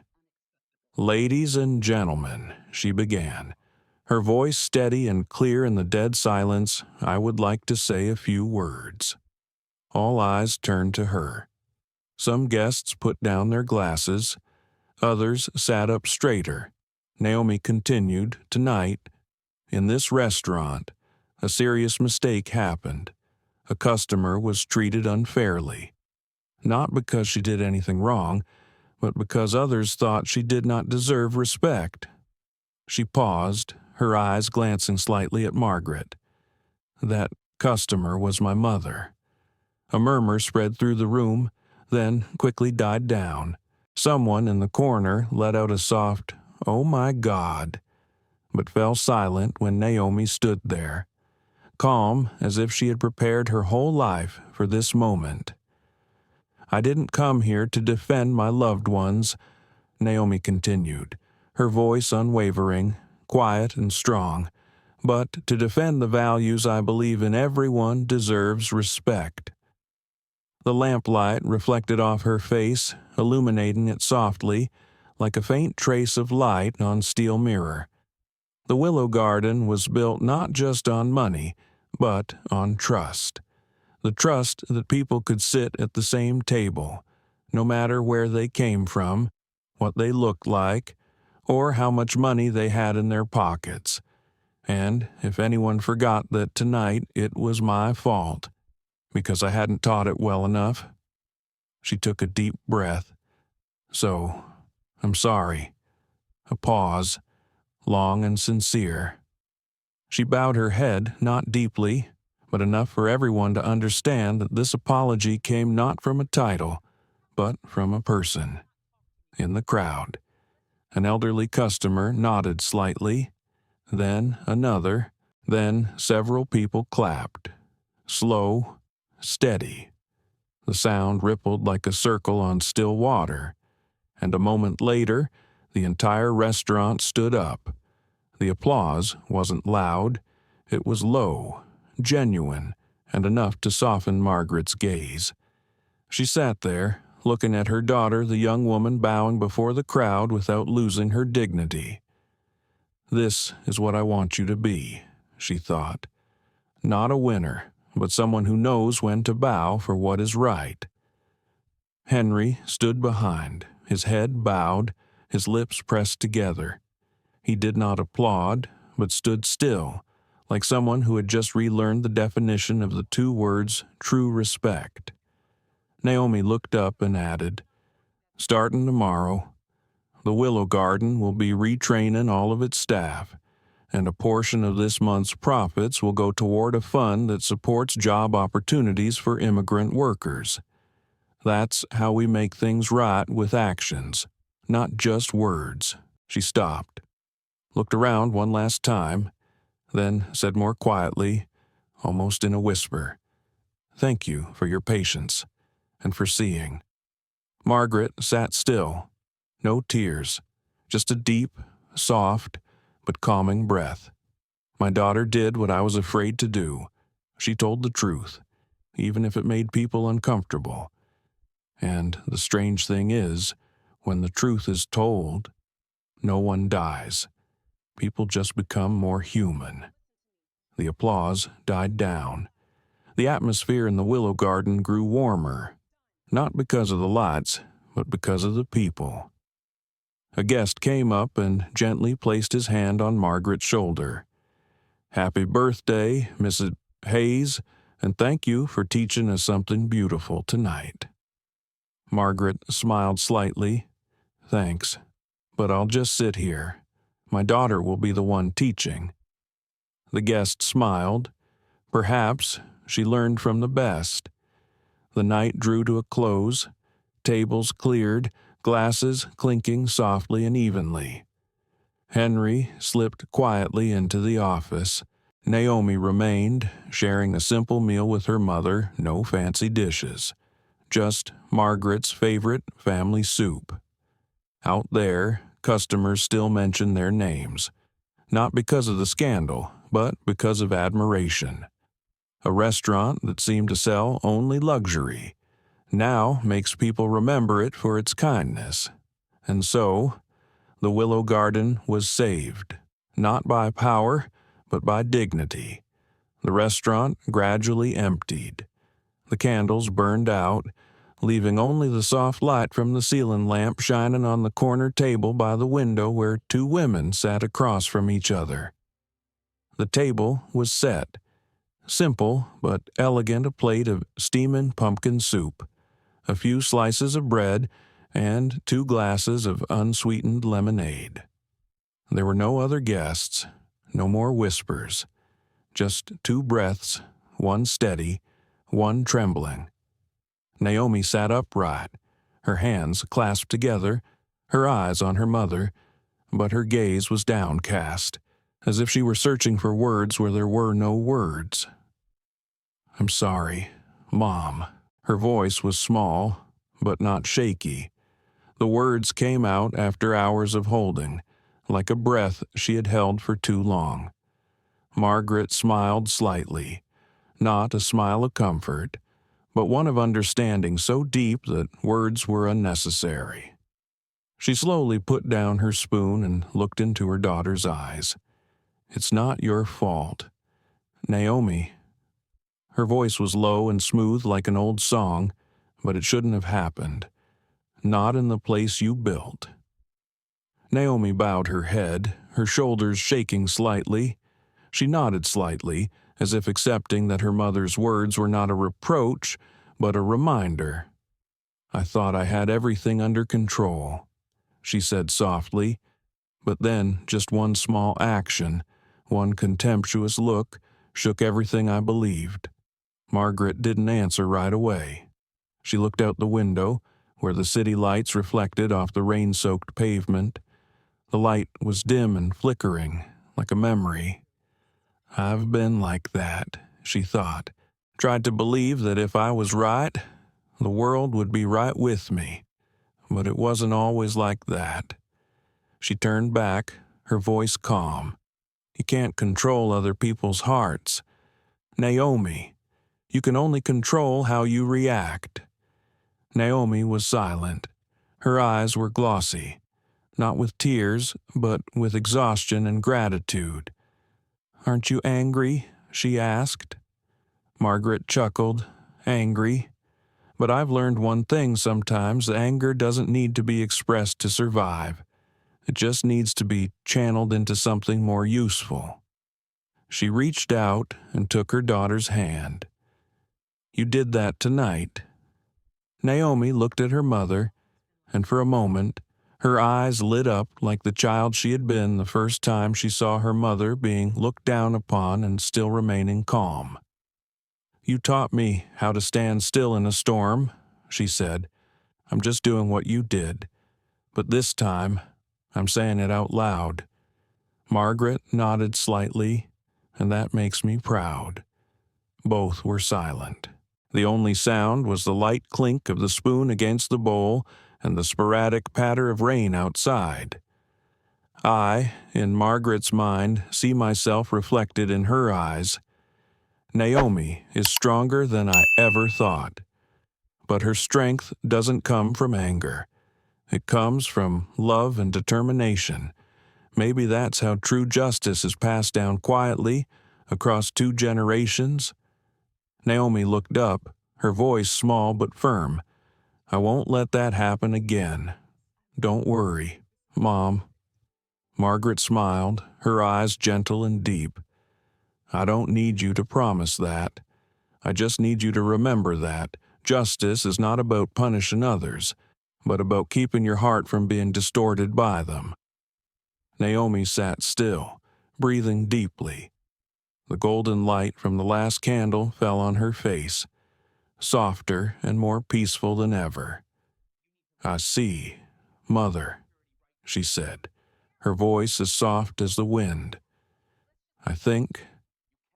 "Ladies and gentlemen," she began, her voice steady and clear in the dead silence, "I would like to say a few words." All eyes turned to her. Some guests put down their glasses. Others sat up straighter. Naomi continued, "Tonight, in this restaurant, a serious mistake happened. A customer was treated unfairly. Not because she did anything wrong, but because others thought she did not deserve respect." She paused, her eyes glancing slightly at Margaret. "That customer was my mother." A murmur spread through the room, then quickly died down. Someone in the corner let out a soft, "Oh my God," but fell silent when Naomi stood there, calm as if she had prepared her whole life for this moment. "I didn't come here to defend my loved ones," Naomi continued, her voice unwavering, quiet and strong, "but to defend the values I believe in. Everyone deserves respect." The lamplight reflected off her face, illuminating it softly, like a faint trace of light on steel mirror. The Willow Garden was built not just on money, but on trust. The trust that people could sit at the same table, no matter where they came from, what they looked like, or how much money they had in their pockets. And if anyone forgot that tonight it was my fault, because I hadn't taught it well enough. She took a deep breath. "So, I'm sorry." A pause, long and sincere. She bowed her head, not deeply, but enough for everyone to understand that this apology came not from a title, but from a person. In the crowd, an elderly customer nodded slightly, then another, then several people clapped. Slow, steady. The sound rippled like a circle on still water, and a moment later, the entire restaurant stood up. The applause wasn't loud, it was low, genuine, and enough to soften Margaret's gaze. She sat there, looking at her daughter, the young woman bowing before the crowd without losing her dignity. "This is what I want you to be," she thought. "Not a winner, but someone who knows when to bow for what is right." Henry stood behind, his head bowed, his lips pressed together. He did not applaud, but stood still, like someone who had just relearned the definition of the two words true respect. Naomi looked up and added, "Starting tomorrow, the Willow Garden will be retraining all of its staff, and a portion of this month's profits will go toward a fund that supports job opportunities for immigrant workers. That's how we make things right with actions, not just words." She stopped. looked around one last time, then said more quietly, almost in a whisper, "Thank you for your patience and for seeing." Margaret sat still, no tears, just a deep, soft, but calming breath. My daughter did what I was afraid to do. She told the truth, even if it made people uncomfortable. And the strange thing is, when the truth is told, no one dies. People just become more human. The applause died down. The atmosphere in the willow garden grew warmer, not because of the lights, but because of the people. A guest came up and gently placed his hand on Margaret's shoulder. "Happy birthday, Mrs. Hayes, and thank you for teaching us something beautiful tonight." Margaret smiled slightly. "Thanks, but I'll just sit here. My daughter will be the one teaching." The guest smiled. Perhaps she learned from the best. The night drew to a close, tables cleared, glasses clinking softly and evenly. Henry slipped quietly into the office. Naomi remained, sharing a simple meal with her mother, no fancy dishes. Just Margaret's favorite family soup. Out there, customers still mentioned their names, not because of the scandal, but because of admiration. A restaurant that seemed to sell only luxury now makes people remember it for its kindness. And so, the Willow Garden was saved, not by power, but by dignity. The restaurant gradually emptied. The candles burned out, leaving only the soft light from the ceiling lamp shining on the corner table by the window where two women sat across from each other. The table was set. Simple but elegant, a plate of steaming pumpkin soup, a few slices of bread, and 2 glasses of unsweetened lemonade. There were no other guests, no more whispers, just 2 breaths, one steady, one trembling. Naomi sat upright, her hands clasped together, her eyes on her mother, but her gaze was downcast, as if she were searching for words where there were no words. "I'm sorry, Mom." Her voice was small, but not shaky. The words came out after hours of holding, like a breath she had held for too long. Margaret smiled slightly, not a smile of comfort, but one of understanding so deep that words were unnecessary. She slowly put down her spoon and looked into her daughter's eyes. "It's not your fault. Naomi." Her voice was low and smooth like an old song, but it shouldn't have happened. Not in the place you built. Naomi bowed her head, her shoulders shaking slightly. She nodded slightly, as if accepting that her mother's words were not a reproach, but a reminder. "I thought I had everything under control," she said softly, but then just one small action, one contemptuous look, shook everything I believed. Margaret didn't answer right away. She looked out the window, where the city lights reflected off the rain-soaked pavement. The light was dim and flickering, like a memory. "I've been like that," she thought. "Tried to believe that if I was right, the world would be right with me. But it wasn't always like that." She turned back, her voice calm. "You can't control other people's hearts. Naomi, you can only control how you react." Naomi was silent. Her eyes were glossy, not with tears, but with exhaustion and gratitude. "Aren't you angry?" she asked. Margaret chuckled. "Angry? But I've learned one thing sometimes: anger doesn't need to be expressed to survive. It just needs to be channeled into something more useful." She reached out and took her daughter's hand. "You did that tonight." Naomi looked at her mother, and for a moment, her eyes lit up like the child she had been the first time she saw her mother being looked down upon and still remaining calm. "You taught me how to stand still in a storm," she said. "I'm just doing what you did. But this time, I'm saying it out loud." Margaret nodded slightly, and that makes me proud. Both were silent. The only sound was the light clink of the spoon against the bowl and the sporadic patter of rain outside. I, in Margaret's mind, see myself reflected in her eyes. Naomi is stronger than I ever thought. But her strength doesn't come from anger. It comes from love and determination. Maybe that's how true justice is passed down quietly across 2 generations. Naomi looked up, her voice small but firm. I won't let that happen again. Don't worry, Mom. Margaret smiled, her eyes gentle and deep. I don't need you to promise that. I just need you to remember that justice is not about punishing others, but about keeping your heart from being distorted by them. Naomi sat still, breathing deeply. The golden light from the last candle fell on her face, softer and more peaceful than ever. I see, Mother, she said, her voice as soft as the wind. I think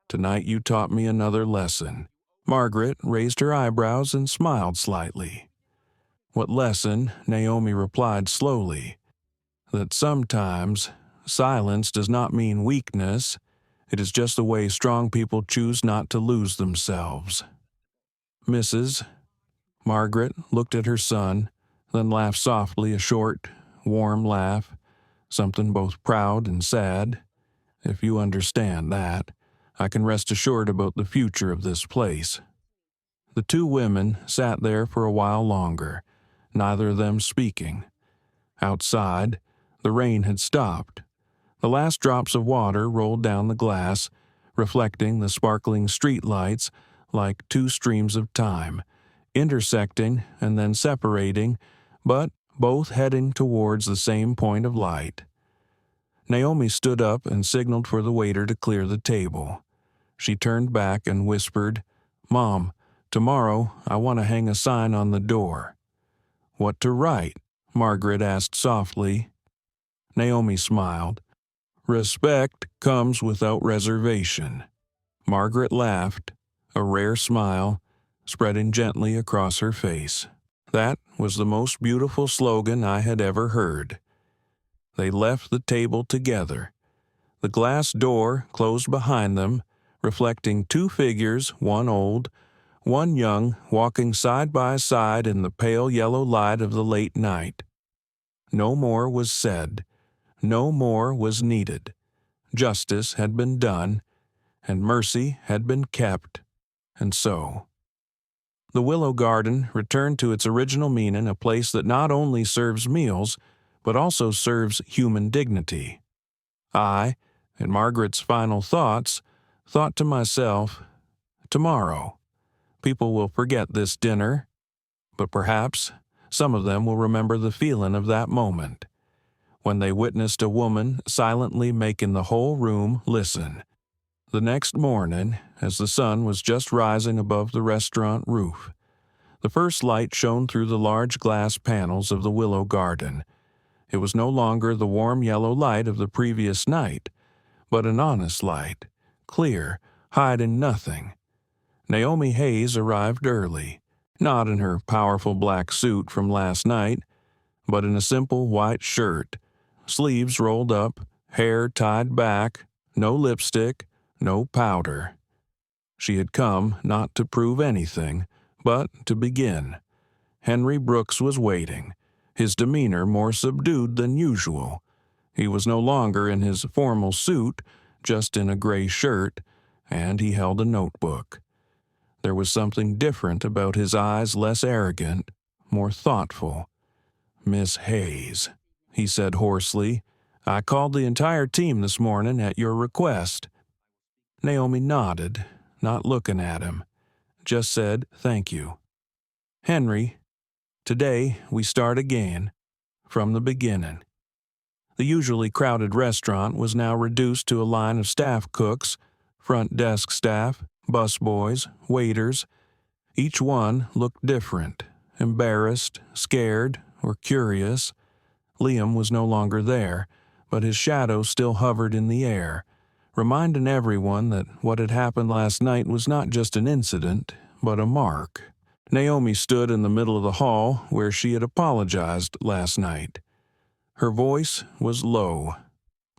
tonight you taught me another lesson. Margaret raised her eyebrows and smiled slightly. What lesson? Naomi replied slowly. That sometimes silence does not mean weakness. It is just the way strong people choose not to lose themselves. Mrs. Margaret looked at her son, then laughed softly, a short, warm laugh, something both proud and sad. If you understand that, I can rest assured about the future of this place. The 2 women sat there for a while longer, neither of them speaking. Outside, the rain had stopped. The last drops of water rolled down the glass, reflecting the sparkling street lights like 2 streams of time, intersecting and then separating, but both heading towards the same point of light. Naomi stood up and signaled for the waiter to clear the table. She turned back and whispered, Mom, tomorrow I want to hang a sign on the door. What to write? Margaret asked softly. Naomi smiled. Respect comes without reservation. Margaret laughed, a rare smile spreading gently across her face. That was the most beautiful slogan I had ever heard. They left the table together. The glass door closed behind them, reflecting 2 figures, one old, one young, walking side by side in the pale yellow light of the late night. No more was said. No more was needed. Justice had been done, and mercy had been kept, and so. The Willow Garden returned to its original meaning, a place that not only serves meals, but also serves human dignity. I, in Margaret's final thoughts, thought to myself, tomorrow, people will forget this dinner, but perhaps some of them will remember the feeling of that moment, when they witnessed a woman silently making the whole room listen. The next morning, as the sun was just rising above the restaurant roof, the first light shone through the large glass panels of the Willow Garden. It was no longer the warm yellow light of the previous night, but an honest light, clear, hiding nothing. Naomi Hayes arrived early, not in her powerful black suit from last night, but in a simple white shirt, sleeves rolled up, hair tied back, no lipstick, no powder. She had come not to prove anything, but to begin. Henry Brooks was waiting, his demeanor more subdued than usual. He was no longer in his formal suit, just in a gray shirt, and he held a notebook. There was something different about his eyes, less arrogant, more thoughtful. Miss Hayes, he said hoarsely, I called the entire team this morning at your request. Naomi nodded, not looking at him, just said thank you. Henry, today we start again, from the beginning. The usually crowded restaurant was now reduced to a line of staff cooks, front desk staff, busboys, waiters. Each one looked different, embarrassed, scared, or curious. Liam was no longer there, but his shadow still hovered in the air, reminding everyone that what had happened last night was not just an incident, but a mark. Naomi stood in the middle of the hall where she had apologized last night. Her voice was low,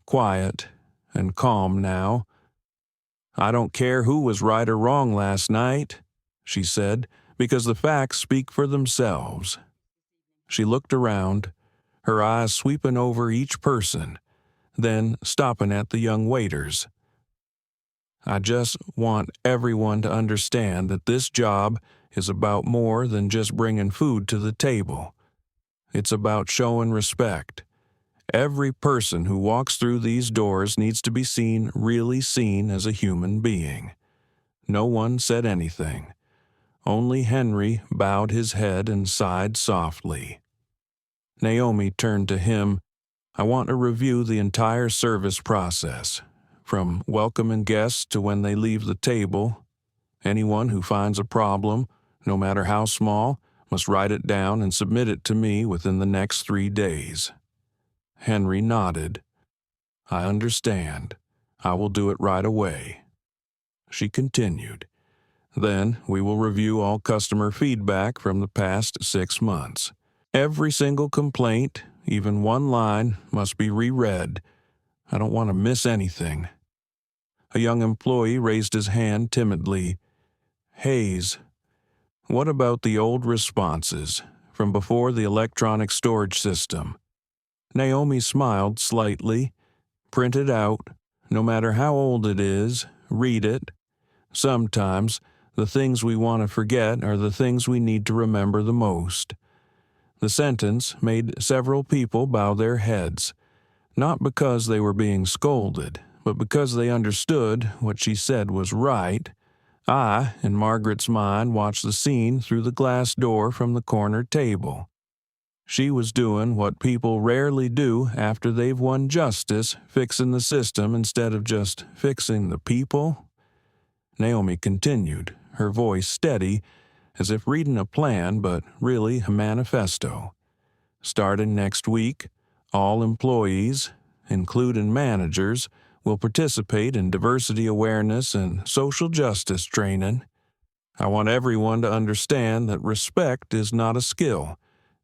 quiet, and calm now. "I don't care who was right or wrong last night," she said, "because the facts speak for themselves." She looked around, her eyes sweeping over each person, then stopping at the young waiters. "I just want everyone to understand that this job is about more than just bringing food to the table. It's about showing respect. Every person who walks through these doors needs to be seen, really seen as a human being." No one said anything. Only Henry bowed his head and sighed softly. Naomi turned to him. "I want to review the entire service process, from welcoming guests to when they leave the table. Anyone who finds a problem, no matter how small, must write it down and submit it to me within the next 3 days." Henry nodded. "I understand. I will do it right away." She continued. "Then we will review all customer feedback from the past 6 months. Every single complaint, even one line, must be reread. I don't want to miss anything." A young employee raised his hand timidly. "Hayes, what about the old responses from before the electronic storage system?" Naomi smiled slightly. "Print it out. No matter how old it is, read it. Sometimes the things we want to forget are the things we need to remember the most." The sentence made several people bow their heads, not because they were being scolded, but because they understood what she said was right. I, in Margaret's mind, watched the scene through the glass door from the corner table. She was doing what people rarely do after they've won justice, fixing the system instead of just fixing the people. Naomi continued, her voice steady, as if reading a plan but really a manifesto. "Starting next week, all employees, including managers, will participate in diversity awareness and social justice training. I want everyone to understand that respect is not a skill.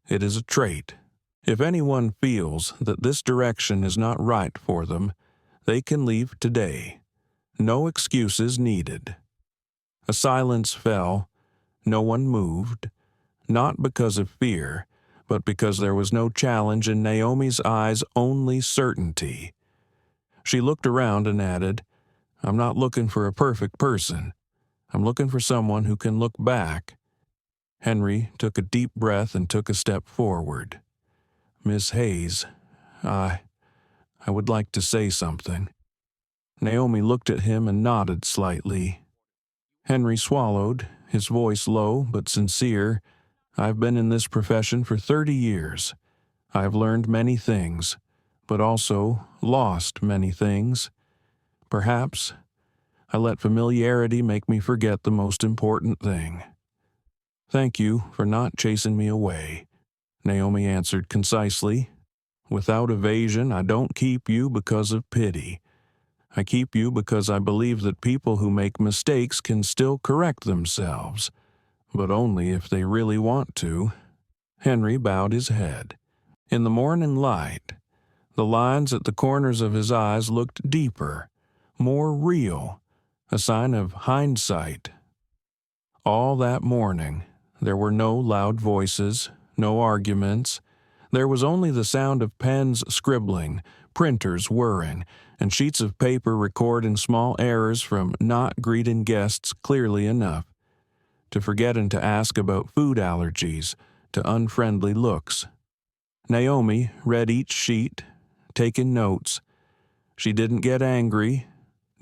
It is a trait. If anyone feels that this direction is not right for them, they can leave today. No excuses needed." A silence fell. No one moved, not because of fear, but because there was no challenge in Naomi's eyes, only certainty. She looked around and added, "I'm not looking for a perfect person. I'm looking for someone who can look back." Henry took a deep breath and took a step forward. "Miss Hayes, I would like to say something." Naomi looked at him and nodded slightly. Henry swallowed, his voice low but sincere. "I've been in this profession for 30 years. I've learned many things, but also lost many things. Perhaps I let familiarity make me forget the most important thing. Thank you for not chasing me away," Naomi answered concisely. "Without evasion, I don't keep you because of pity. I keep you because I believe that people who make mistakes can still correct themselves, but only if they really want to." Henry bowed his head. In the morning light, the lines at the corners of his eyes looked deeper, more real, a sign of hindsight. All that morning, there were no loud voices, no arguments. There was only the sound of pens scribbling, printers whirring, and sheets of paper recording small errors from not greeting guests clearly enough, to forgetting to ask about food allergies, to unfriendly looks. Naomi read each sheet, taking notes. She didn't get angry,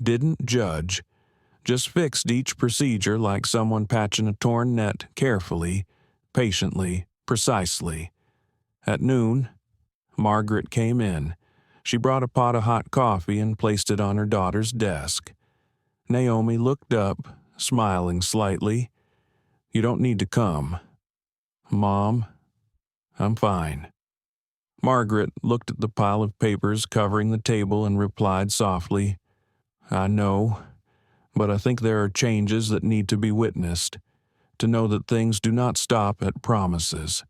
didn't judge, just fixed each procedure like someone patching a torn net carefully, patiently, precisely. At noon, Margaret came in. She brought a pot of hot coffee and placed it on her daughter's desk. Naomi looked up, smiling slightly. "You don't need to come." "Mom, I'm fine." Margaret looked at the pile of papers covering the table and replied softly, "I know, but I think there are changes that need to be witnessed, to know that things do not stop at promises."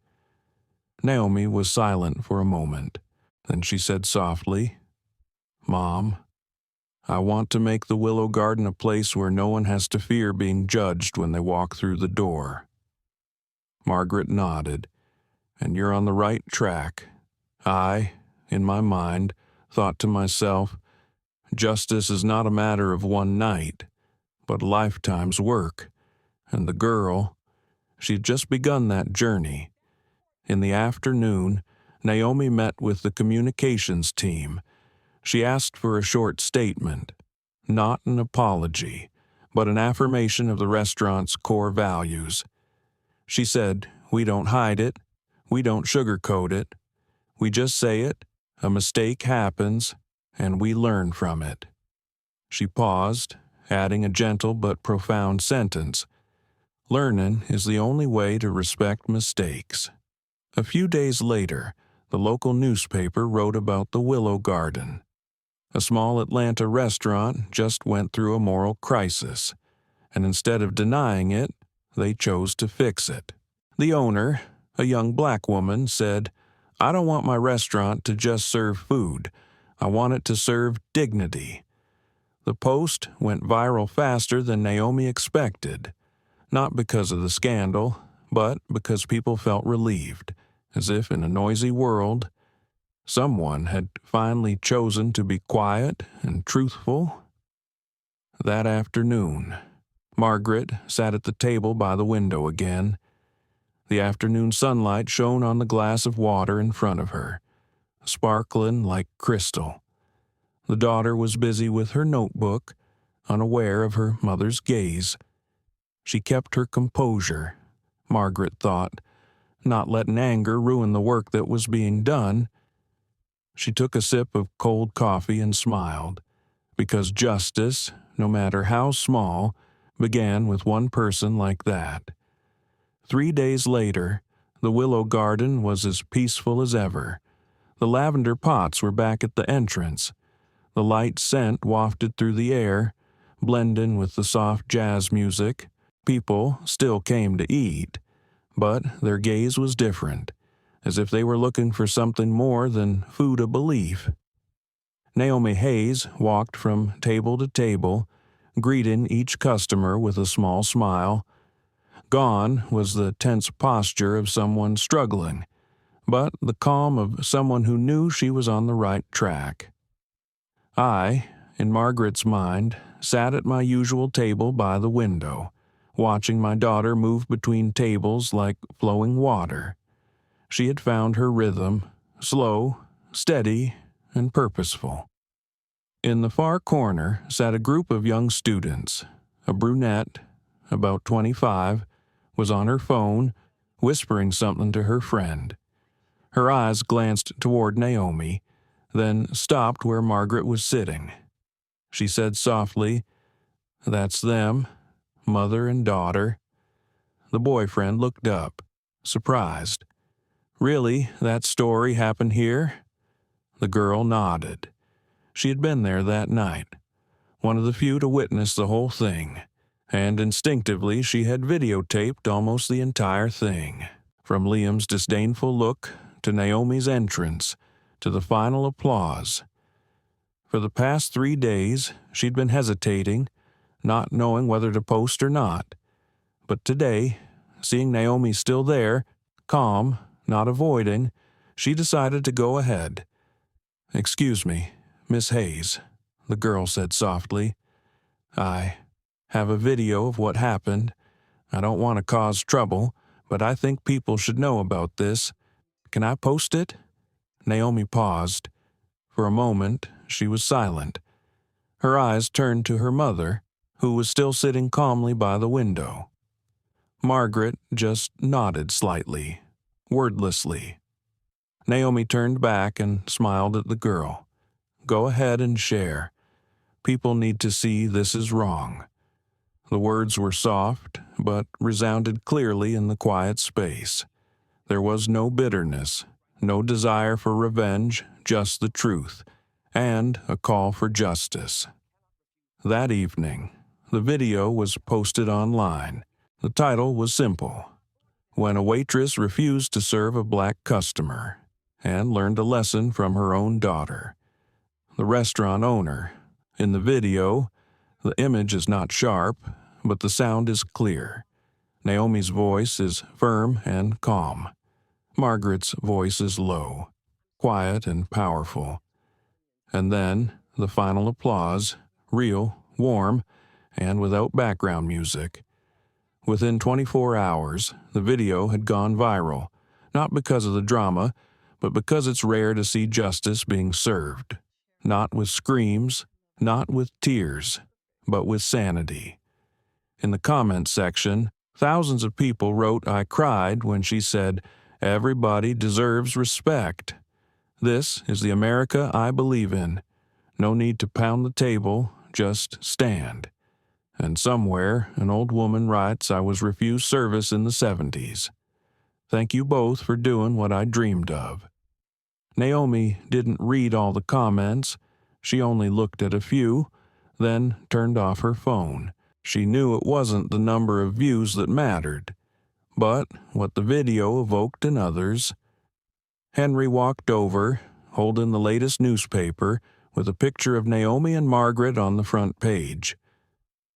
Naomi was silent for a moment. Then she said softly, "Mom, I want to make the Willow Garden a place where no one has to fear being judged when they walk through the door." Margaret nodded. "And you're on the right track." I, in my mind, thought to myself, justice is not a matter of one night, but a lifetime's work. And the girl, she'd just begun that journey. In the afternoon, Naomi met with the communications team. She asked for a short statement, not an apology, but an affirmation of the restaurant's core values. She said, "We don't hide it, we don't sugarcoat it, we just say it, a mistake happens, and we learn from it." She paused, adding a gentle but profound sentence. "Learning is the only way to respect mistakes." A few days later, the local newspaper wrote about the Willow Garden. A small Atlanta restaurant just went through a moral crisis, and instead of denying it, they chose to fix it. The owner, a young black woman, said, "I don't want my restaurant to just serve food. I want it to serve dignity." The post went viral faster than Naomi expected, not because of the scandal, but because people felt relieved, as if in a noisy world, someone had finally chosen to be quiet and truthful. That afternoon, Margaret sat at the table by the window again. The afternoon sunlight shone on the glass of water in front of her, sparkling like crystal. The daughter was busy with her notebook, unaware of her mother's gaze. She kept her composure, Margaret thought, not letting anger ruin the work that was being done. She took a sip of cold coffee and smiled, because justice, no matter how small, began with one person like that. 3 days later, the Willow Garden was as peaceful as ever. The lavender pots were back at the entrance. The light scent wafted through the air, blending with the soft jazz music. People still came to eat, but their gaze was different, as if they were looking for something more than food of belief. Naomi Hayes walked from table to table, greeting each customer with a small smile. Gone was the tense posture of someone struggling, but the calm of someone who knew she was on the right track. I, in Margaret's mind, sat at my usual table by the window, watching my daughter move between tables like flowing water. She had found her rhythm, slow, steady, and purposeful. In the far corner sat a group of young students. A brunette, about 25, was on her phone, whispering something to her friend. Her eyes glanced toward Naomi, then stopped where Margaret was sitting. She said softly, "That's them, mother and daughter." The boyfriend looked up, surprised. "Really, that story happened here?" The girl nodded. She had been there that night, one of the few to witness the whole thing, and instinctively she had videotaped almost the entire thing, from Liam's disdainful look to Naomi's entrance to the final applause. For the past 3 days, she'd been hesitating, not knowing whether to post or not. But today, seeing Naomi still there, calm, not avoiding, she decided to go ahead. "Excuse me, Miss Hayes," the girl said softly. "I have a video of what happened. I don't want to cause trouble, but I think people should know about this. Can I post it?" Naomi paused. For a moment, she was silent. Her eyes turned to her mother, who was still sitting calmly by the window. Margaret just nodded slightly, wordlessly. Naomi turned back and smiled at the girl. "Go ahead and share. People need to see this is wrong." The words were soft, but resounded clearly in the quiet space. There was no bitterness, No desire for revenge, just the truth, and a call for justice. That evening, the video was posted online. The title was simple: When a Waitress Refused to Serve a Black Customer, and learned a lesson from her own daughter. The restaurant owner. In the video, the image is not sharp, but the sound is clear. Naomi's voice is firm and calm. Margaret's voice is low, quiet and powerful. And then, the final applause, real, warm, and without background music. Within 24 hours, the video had gone viral, not because of the drama, but because it's rare to see justice being served. Not with screams, not with tears, but with sanity. In the comments section, thousands of people wrote, "I cried when she said, 'Everybody deserves respect.' This is the America I believe in. No need to pound the table, just stand." And somewhere, an old woman writes, "I was refused service in the 70s. Thank you both for doing what I dreamed of." Naomi didn't read all the comments. She only looked at a few, then turned off her phone. She knew it wasn't the number of views that mattered, but what the video evoked in others. Henry walked over, holding the latest newspaper, with a picture of Naomi and Margaret on the front page.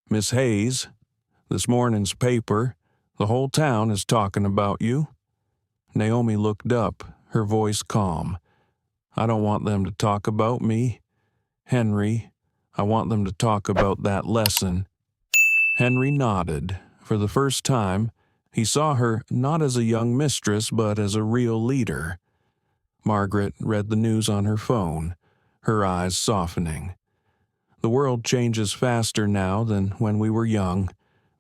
"Miss Hayes, this morning's paper, the whole town is talking about you." Naomi looked up, her voice calm. "I don't want them to talk about me, Henry. I want them to talk about that lesson." Henry nodded. For the first time, he saw her not as a young mistress, but as a real leader. Margaret read the news on her phone, her eyes softening. The world changes faster now than when we were young,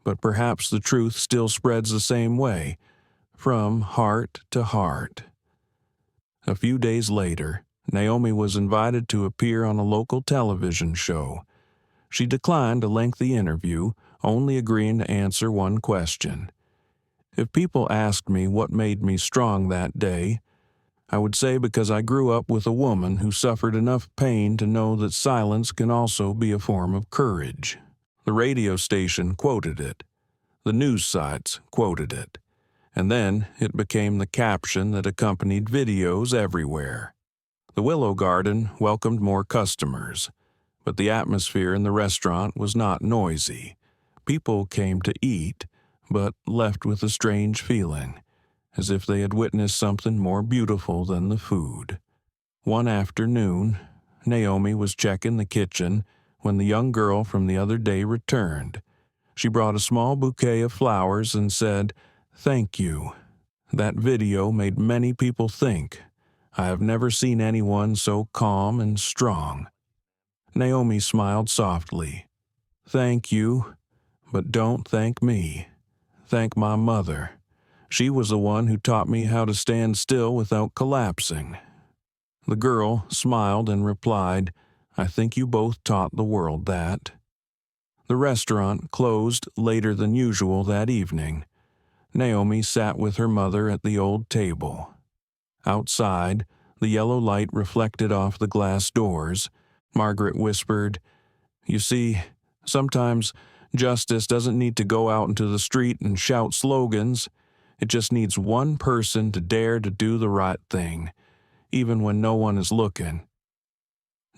but perhaps the truth still spreads the same way, from heart to heart. A few days later, Naomi was invited to appear on a local television show. She declined a lengthy interview, only agreeing to answer one question. If people asked me what made me strong that day, I would say because I grew up with a woman who suffered enough pain to know that silence can also be a form of courage. The radio station quoted it. The news sites quoted it. And then it became the caption that accompanied videos everywhere. The Willow Garden welcomed more customers, but the atmosphere in the restaurant was not noisy. People came to eat, but left with a strange feeling, as if they had witnessed something more beautiful than the food. One afternoon, Naomi was checking the kitchen when the young girl from the other day returned. She brought a small bouquet of flowers and said, "Thank you." That video made many people think. I have never seen anyone so calm and strong. Naomi smiled softly. "Thank you, but don't thank me. Thank my mother. She was the one who taught me how to stand still without collapsing." The girl smiled and replied, "I think you both taught the world that." The restaurant closed later than usual that evening. Naomi sat with her mother at the old table. Outside, the yellow light reflected off the glass doors. Margaret whispered, "You see, sometimes justice doesn't need to go out into the street and shout slogans. It just needs one person to dare to do the right thing, even when no one is looking."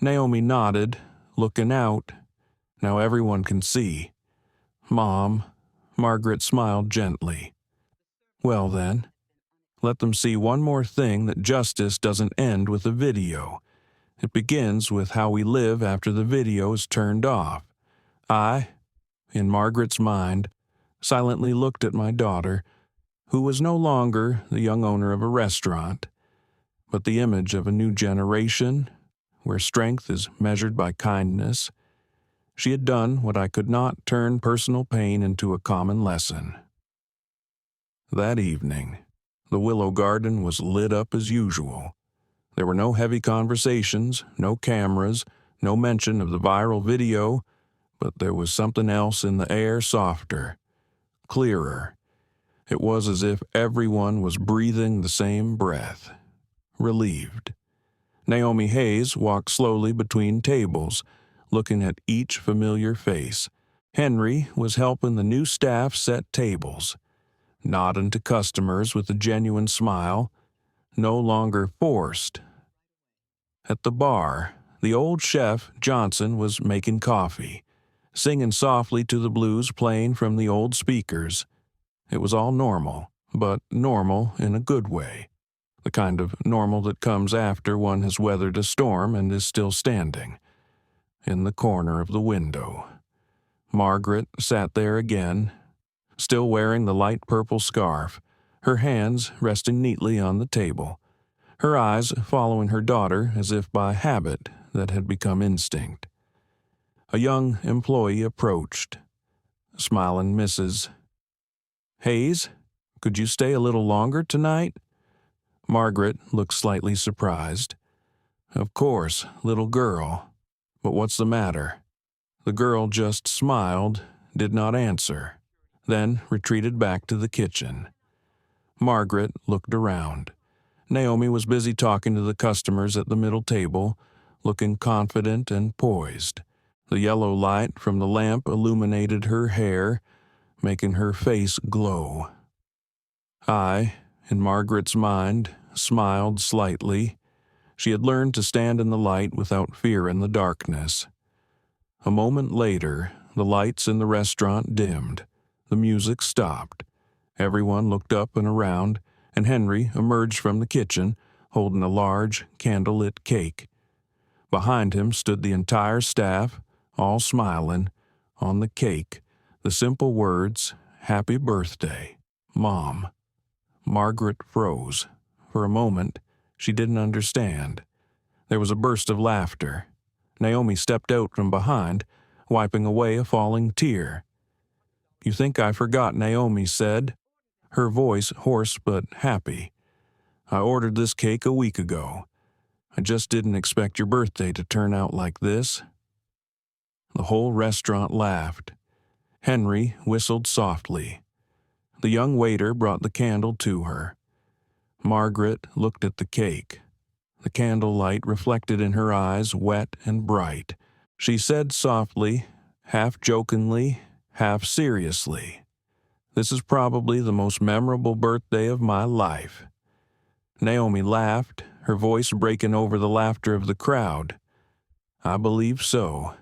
Naomi nodded, looking out. "Now everyone can see." "Mom," Margaret smiled gently. "Well then, let them see one more thing, that justice doesn't end with a video. It begins with how we live after the video is turned off." I, in Margaret's mind, silently looked at my daughter, who was no longer the young owner of a restaurant, but the image of a new generation, where strength is measured by kindness. She had done what I could not turn personal pain into a common lesson. That evening, the Willow Garden was lit up as usual. There were no heavy conversations, no cameras, no mention of the viral video, but there was something else in the air, softer, clearer. It was as if everyone was breathing the same breath. relieved. Naomi Hayes walked slowly between tables, looking at each familiar face. Henry was helping the new staff set tables, nodding to customers with a genuine smile, no longer forced. At the bar, the old chef, Johnson, was making coffee, singing softly to the blues playing from the old speakers. It was all normal, but normal in a good way. The kind of normal that comes after one has weathered a storm and is still standing. In the corner of the window, Margaret sat there again, still wearing the light purple scarf, her hands resting neatly on the table, her eyes following her daughter as if by habit that had become instinct. A young employee approached. Smiling Mrs. Hayes, could you stay a little longer tonight? Margaret looked slightly surprised. Of course, little girl. But what's the matter? The girl just smiled, did not answer, then retreated back to the kitchen. Margaret looked around. Naomi was busy talking to the customers at the middle table, looking confident and poised. The yellow light from the lamp illuminated her hair, making her face glow. I, in Margaret's mind, smiled slightly. She had learned to stand in the light without fear in the darkness. A moment later, the lights in the restaurant dimmed. The music stopped. Everyone looked up and around, and Henry emerged from the kitchen, holding a large, candlelit cake. Behind him stood the entire staff, all smiling. On the cake, the simple words, "Happy Birthday, Mom." Margaret froze. For a moment, she didn't understand. There was a burst of laughter. Naomi stepped out from behind, wiping away a falling tear. "You think I forgot," Naomi said, her voice hoarse but happy. "I ordered this cake a week ago. I just didn't expect your birthday to turn out like this." The whole restaurant laughed. Henry whistled softly. The young waiter brought the candle to her. Margaret looked at the cake. The candlelight reflected in her eyes, wet and bright. She said softly, half jokingly, half seriously, "This is probably the most memorable birthday of my life." Naomi laughed, her voice breaking over the laughter of the crowd. "I believe so."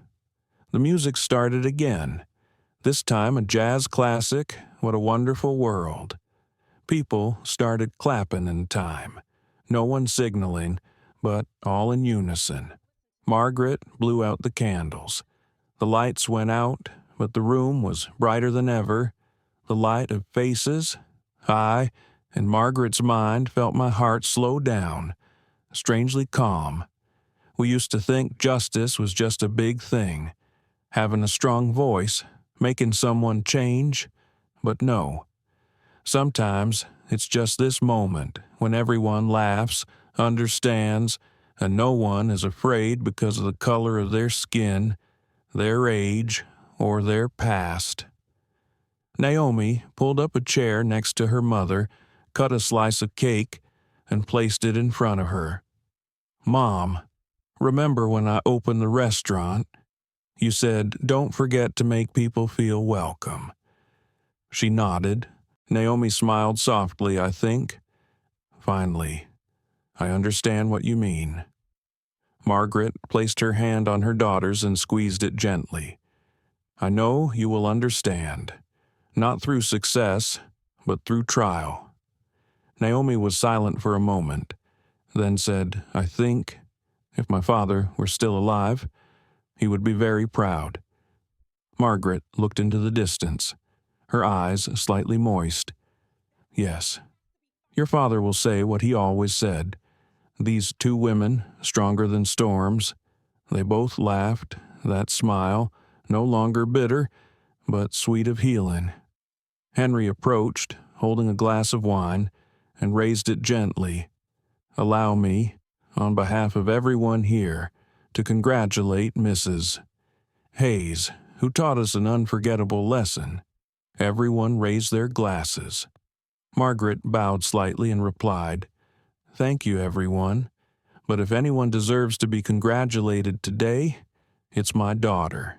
The music started again. This time a jazz classic, "What a Wonderful World." People started clapping in time, no one signaling, but all in unison. Margaret blew out the candles. The lights went out, but the room was brighter than ever. The light of faces. I, in Margaret's mind, felt my heart slow down, strangely calm. We used to think justice was just a big thing, having a strong voice, making someone change, but no. Sometimes it's just this moment when everyone laughs, understands, and no one is afraid because of the color of their skin, their age, or their past. Naomi pulled up a chair next to her mother, cut a slice of cake, and placed it in front of her. "Mom, remember when I opened the restaurant? You said, 'Don't forget to make people feel welcome.'" She nodded. Naomi smiled softly, I think. "Finally, I understand what you mean." Margaret placed her hand on her daughter's and squeezed it gently. "I know you will understand, not through success, but through trial." Naomi was silent for a moment, then said, "I think, if my father were still alive, he would be very proud." Margaret looked into the distance, her eyes slightly moist. "Yes, your father will say what he always said. These two women, stronger than storms." They both laughed, that smile, no longer bitter, but sweet of healing. Henry approached, holding a glass of wine, and raised it gently. "Allow me, on behalf of everyone here, to congratulate Mrs. Hayes, who taught us an unforgettable lesson." Everyone raised their glasses. Margaret bowed slightly and replied, Thank you, everyone. But if anyone deserves to be congratulated today, it's my daughter."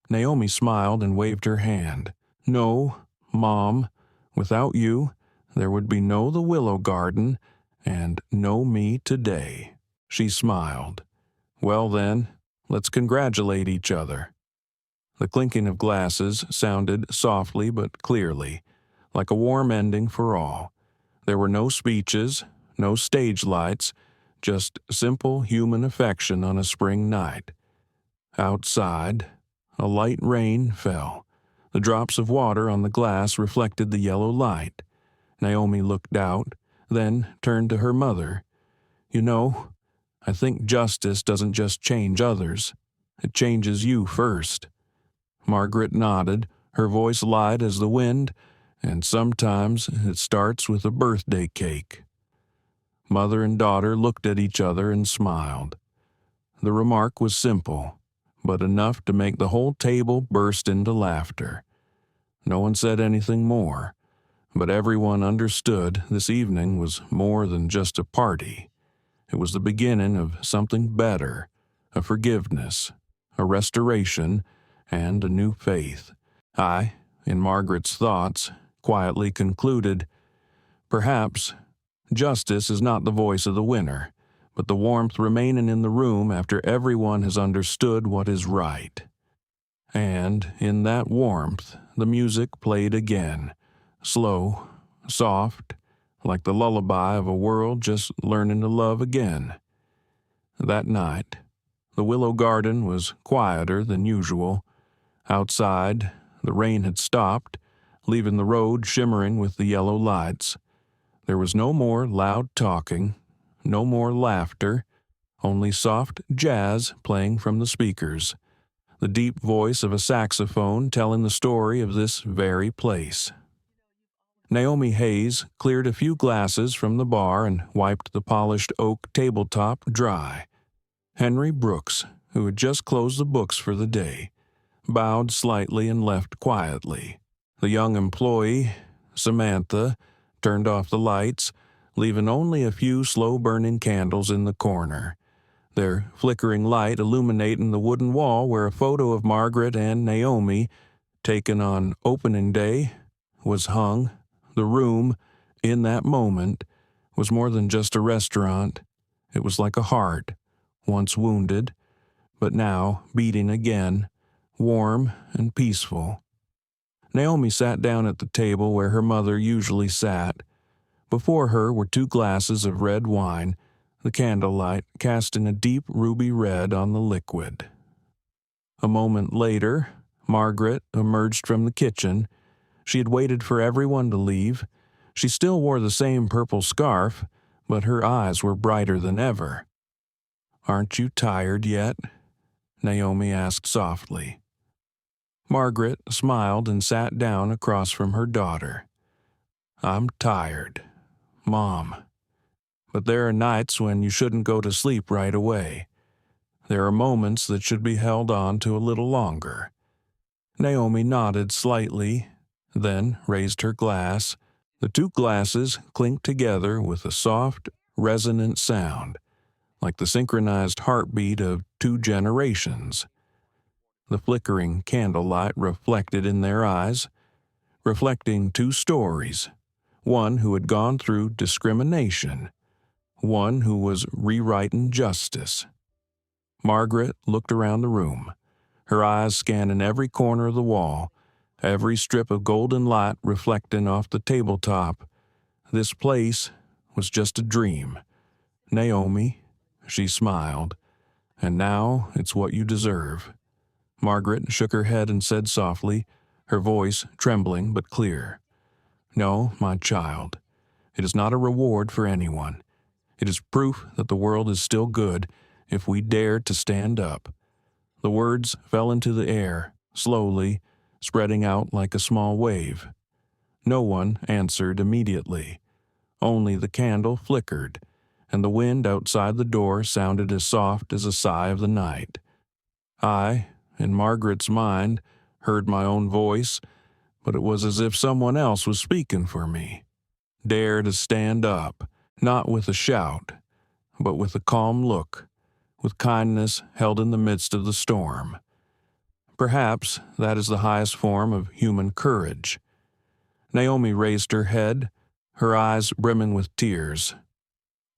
Naomi smiled and waved her hand. "No, Mom, without you, there would be no the Willow Garden and no me today." She smiled. "Well then, let's congratulate each other." The clinking of glasses sounded softly but clearly, like a warm ending for all. There were no speeches, no stage lights, just simple human affection on a spring night. Outside, a light rain fell. The drops of water on the glass reflected the yellow light. Naomi looked out, then turned to her mother. "You know, I think justice doesn't just change others. It changes you first." Margaret nodded, her voice light as the wind, and sometimes it starts with a birthday cake. Mother and daughter looked at each other and smiled. The remark was simple, but enough to make the whole table burst into laughter. No one said anything more, but everyone understood this evening was more than just a party. It was the beginning of something better, a forgiveness, a restoration, and a new faith. I, in Margaret's thoughts, quietly concluded, perhaps justice is not the voice of the winner, but the warmth remaining in the room after everyone has understood what is right. And in that warmth, the music played again, slow, soft, like the lullaby of a world just learning to love again. That night, the Willow Garden was quieter than usual. Outside, the rain had stopped, leaving the road shimmering with the yellow lights. There was no more loud talking, no more laughter, only soft jazz playing from the speakers, the deep voice of a saxophone telling the story of this very place. Naomi Hayes cleared a few glasses from the bar and wiped the polished oak tabletop dry. Henry Brooks, who had just closed the books for the day, bowed slightly and left quietly. The young employee, Samantha, turned off the lights, leaving only a few slow-burning candles in the corner, their flickering light illuminating the wooden wall where a photo of Margaret and Naomi, taken on opening day, was hung. The room, in that moment, was more than just a restaurant. It was like a heart, once wounded, but now beating again, warm and peaceful. Naomi sat down at the table where her mother usually sat. Before her were 2 glasses of red wine, the candlelight casting a deep ruby red on the liquid. A moment later, Margaret emerged from the kitchen. She had waited for everyone to leave. She still wore the same purple scarf, but her eyes were brighter than ever. "Aren't you tired yet?" Naomi asked softly. Margaret smiled and sat down across from her daughter. "I'm tired, Mom. But there are nights when you shouldn't go to sleep right away. There are moments that should be held on to a little longer." Naomi nodded slightly, then raised her glass. The 2 glasses clinked together with a soft, resonant sound, like the synchronized heartbeat of 2 generations. The flickering candlelight reflected in their eyes, reflecting 2 stories, one who had gone through discrimination, one who was rewriting justice. Margaret looked around the room, her eyes scanning every corner of the wall, every strip of golden light reflecting off the tabletop. This place was just a dream. "Naomi," she smiled, "and now it's what you deserve." Margaret shook her head and said softly, her voice trembling but clear, "No, my child, it is not a reward for anyone. It is proof that the world is still good if we dare to stand up." The words fell into the air, slowly, spreading out like a small wave. No one answered immediately. Only the candle flickered, and the wind outside the door sounded as soft as a sigh of the night. I, in Margaret's mind, heard my own voice, but it was as if someone else was speaking for me. "Dare to stand up. not with a shout, but with a calm look, with kindness held in the midst of the storm. Perhaps that is the highest form of human courage. Naomi raised her head, her eyes brimming with tears.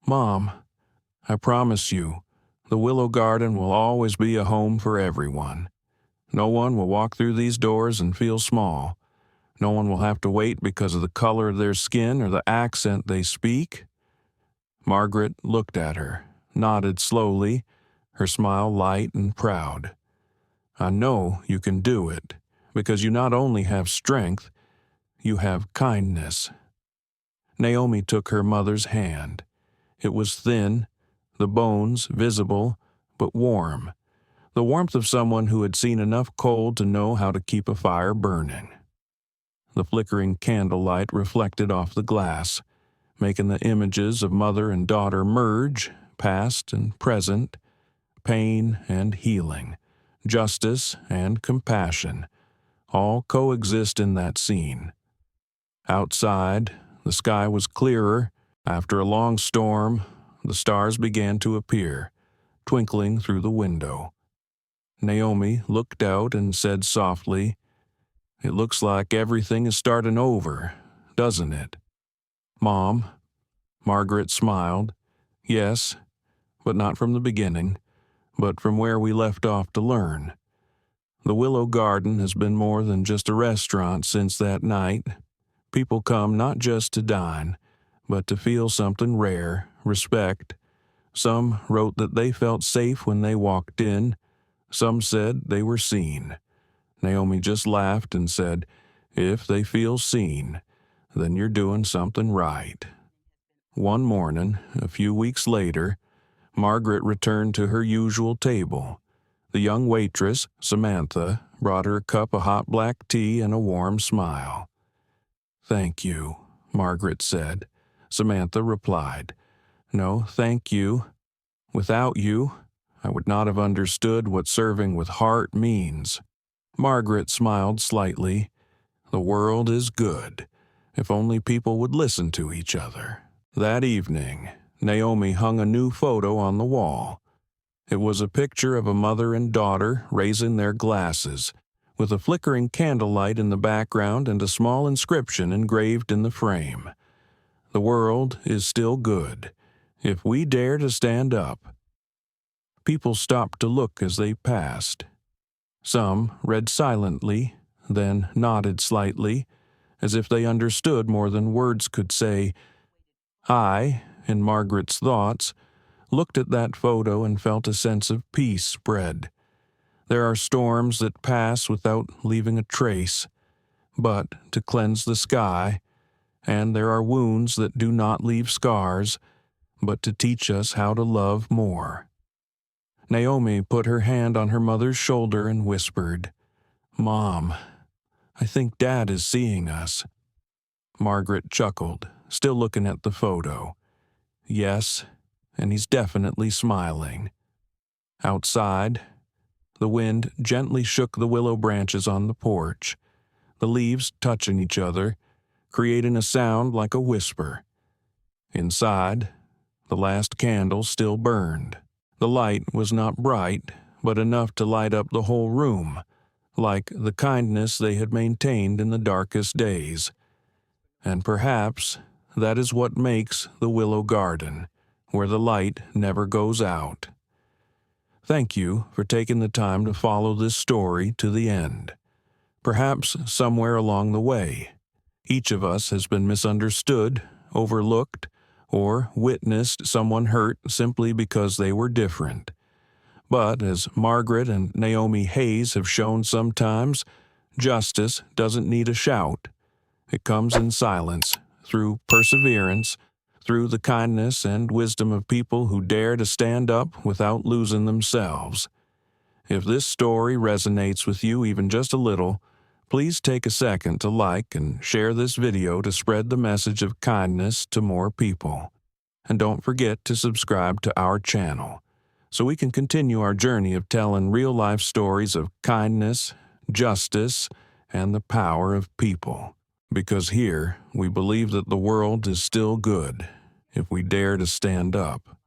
"Mom, I promise you, the Willow Garden will always be a home for everyone. No one will walk through these doors and feel small. No one will have to wait because of the color of their skin or the accent they speak." Margaret looked at her, nodded slowly, her smile light and proud. "I know you can do it, because you not only have strength, you have kindness." Naomi took her mother's hand. It was thin, the bones visible, but warm, the warmth of someone who had seen enough cold to know how to keep a fire burning. The flickering candlelight reflected off the glass, making the images of mother and daughter merge, past and present, pain and healing, justice and compassion, all coexist in that scene. Outside, the sky was clearer. After a long storm, the stars began to appear, twinkling through the window. Naomi looked out and said softly, "It looks like everything is starting over, doesn't it?" "Mom," Margaret smiled, "yes, but not from the beginning, but from where we left off to learn. The Willow Garden has been more than just a restaurant since that night. People come not just to dine, but to feel something rare, respect. Some wrote that they felt safe when they walked in. Some said they were seen." Naomi just laughed and said, "If they feel seen, then you're doing something right." One morning, a few weeks later, Margaret returned to her usual table. The young waitress, Samantha, brought her a cup of hot black tea and a warm smile. "Thank you," Margaret said. Samantha replied, "No, thank you. Without you, I would not have understood what serving with heart means." Margaret smiled slightly. "The world is good, if only people would listen to each other." That evening, Naomi hung a new photo on the wall. It was a picture of a mother and daughter raising their glasses, with a flickering candlelight in the background and a small inscription engraved in the frame. "The world is still good, if we dare to stand up." People stopped to look as they passed. Some read silently, then nodded slightly, as if they understood more than words could say. I, in Margaret's thoughts, looked at that photo and felt a sense of peace spread. There are storms that pass without leaving a trace, but to cleanse the sky, and there are wounds that do not leave scars, but to teach us how to love more. Naomi put her hand on her mother's shoulder and whispered, "Mom, I think Dad is seeing us." Margaret chuckled, still looking at the photo. "Yes, and he's definitely smiling." Outside, the wind gently shook the willow branches on the porch, the leaves touching each other, creating a sound like a whisper. Inside, the last candle still burned. The light was not bright, but enough to light up the whole room, like the kindness they had maintained in the darkest days. And perhaps that is what makes the Willow Garden, where the light never goes out. Thank you for taking the time to follow this story to the end. Perhaps somewhere along the way, each of us has been misunderstood, overlooked, or witnessed someone hurt simply because they were different. But as Margaret and Naomi Hayes have shown sometimes, justice doesn't need a shout. It comes in silence, through perseverance, through the kindness and wisdom of people who dare to stand up without losing themselves. If this story resonates with you even just a little, please take a second to like and share this video to spread the message of kindness to more people. And don't forget to subscribe to our channel, so we can continue our journey of telling real-life stories of kindness, justice, and the power of people. Because here, we believe that the world is still good, if we dare to stand up.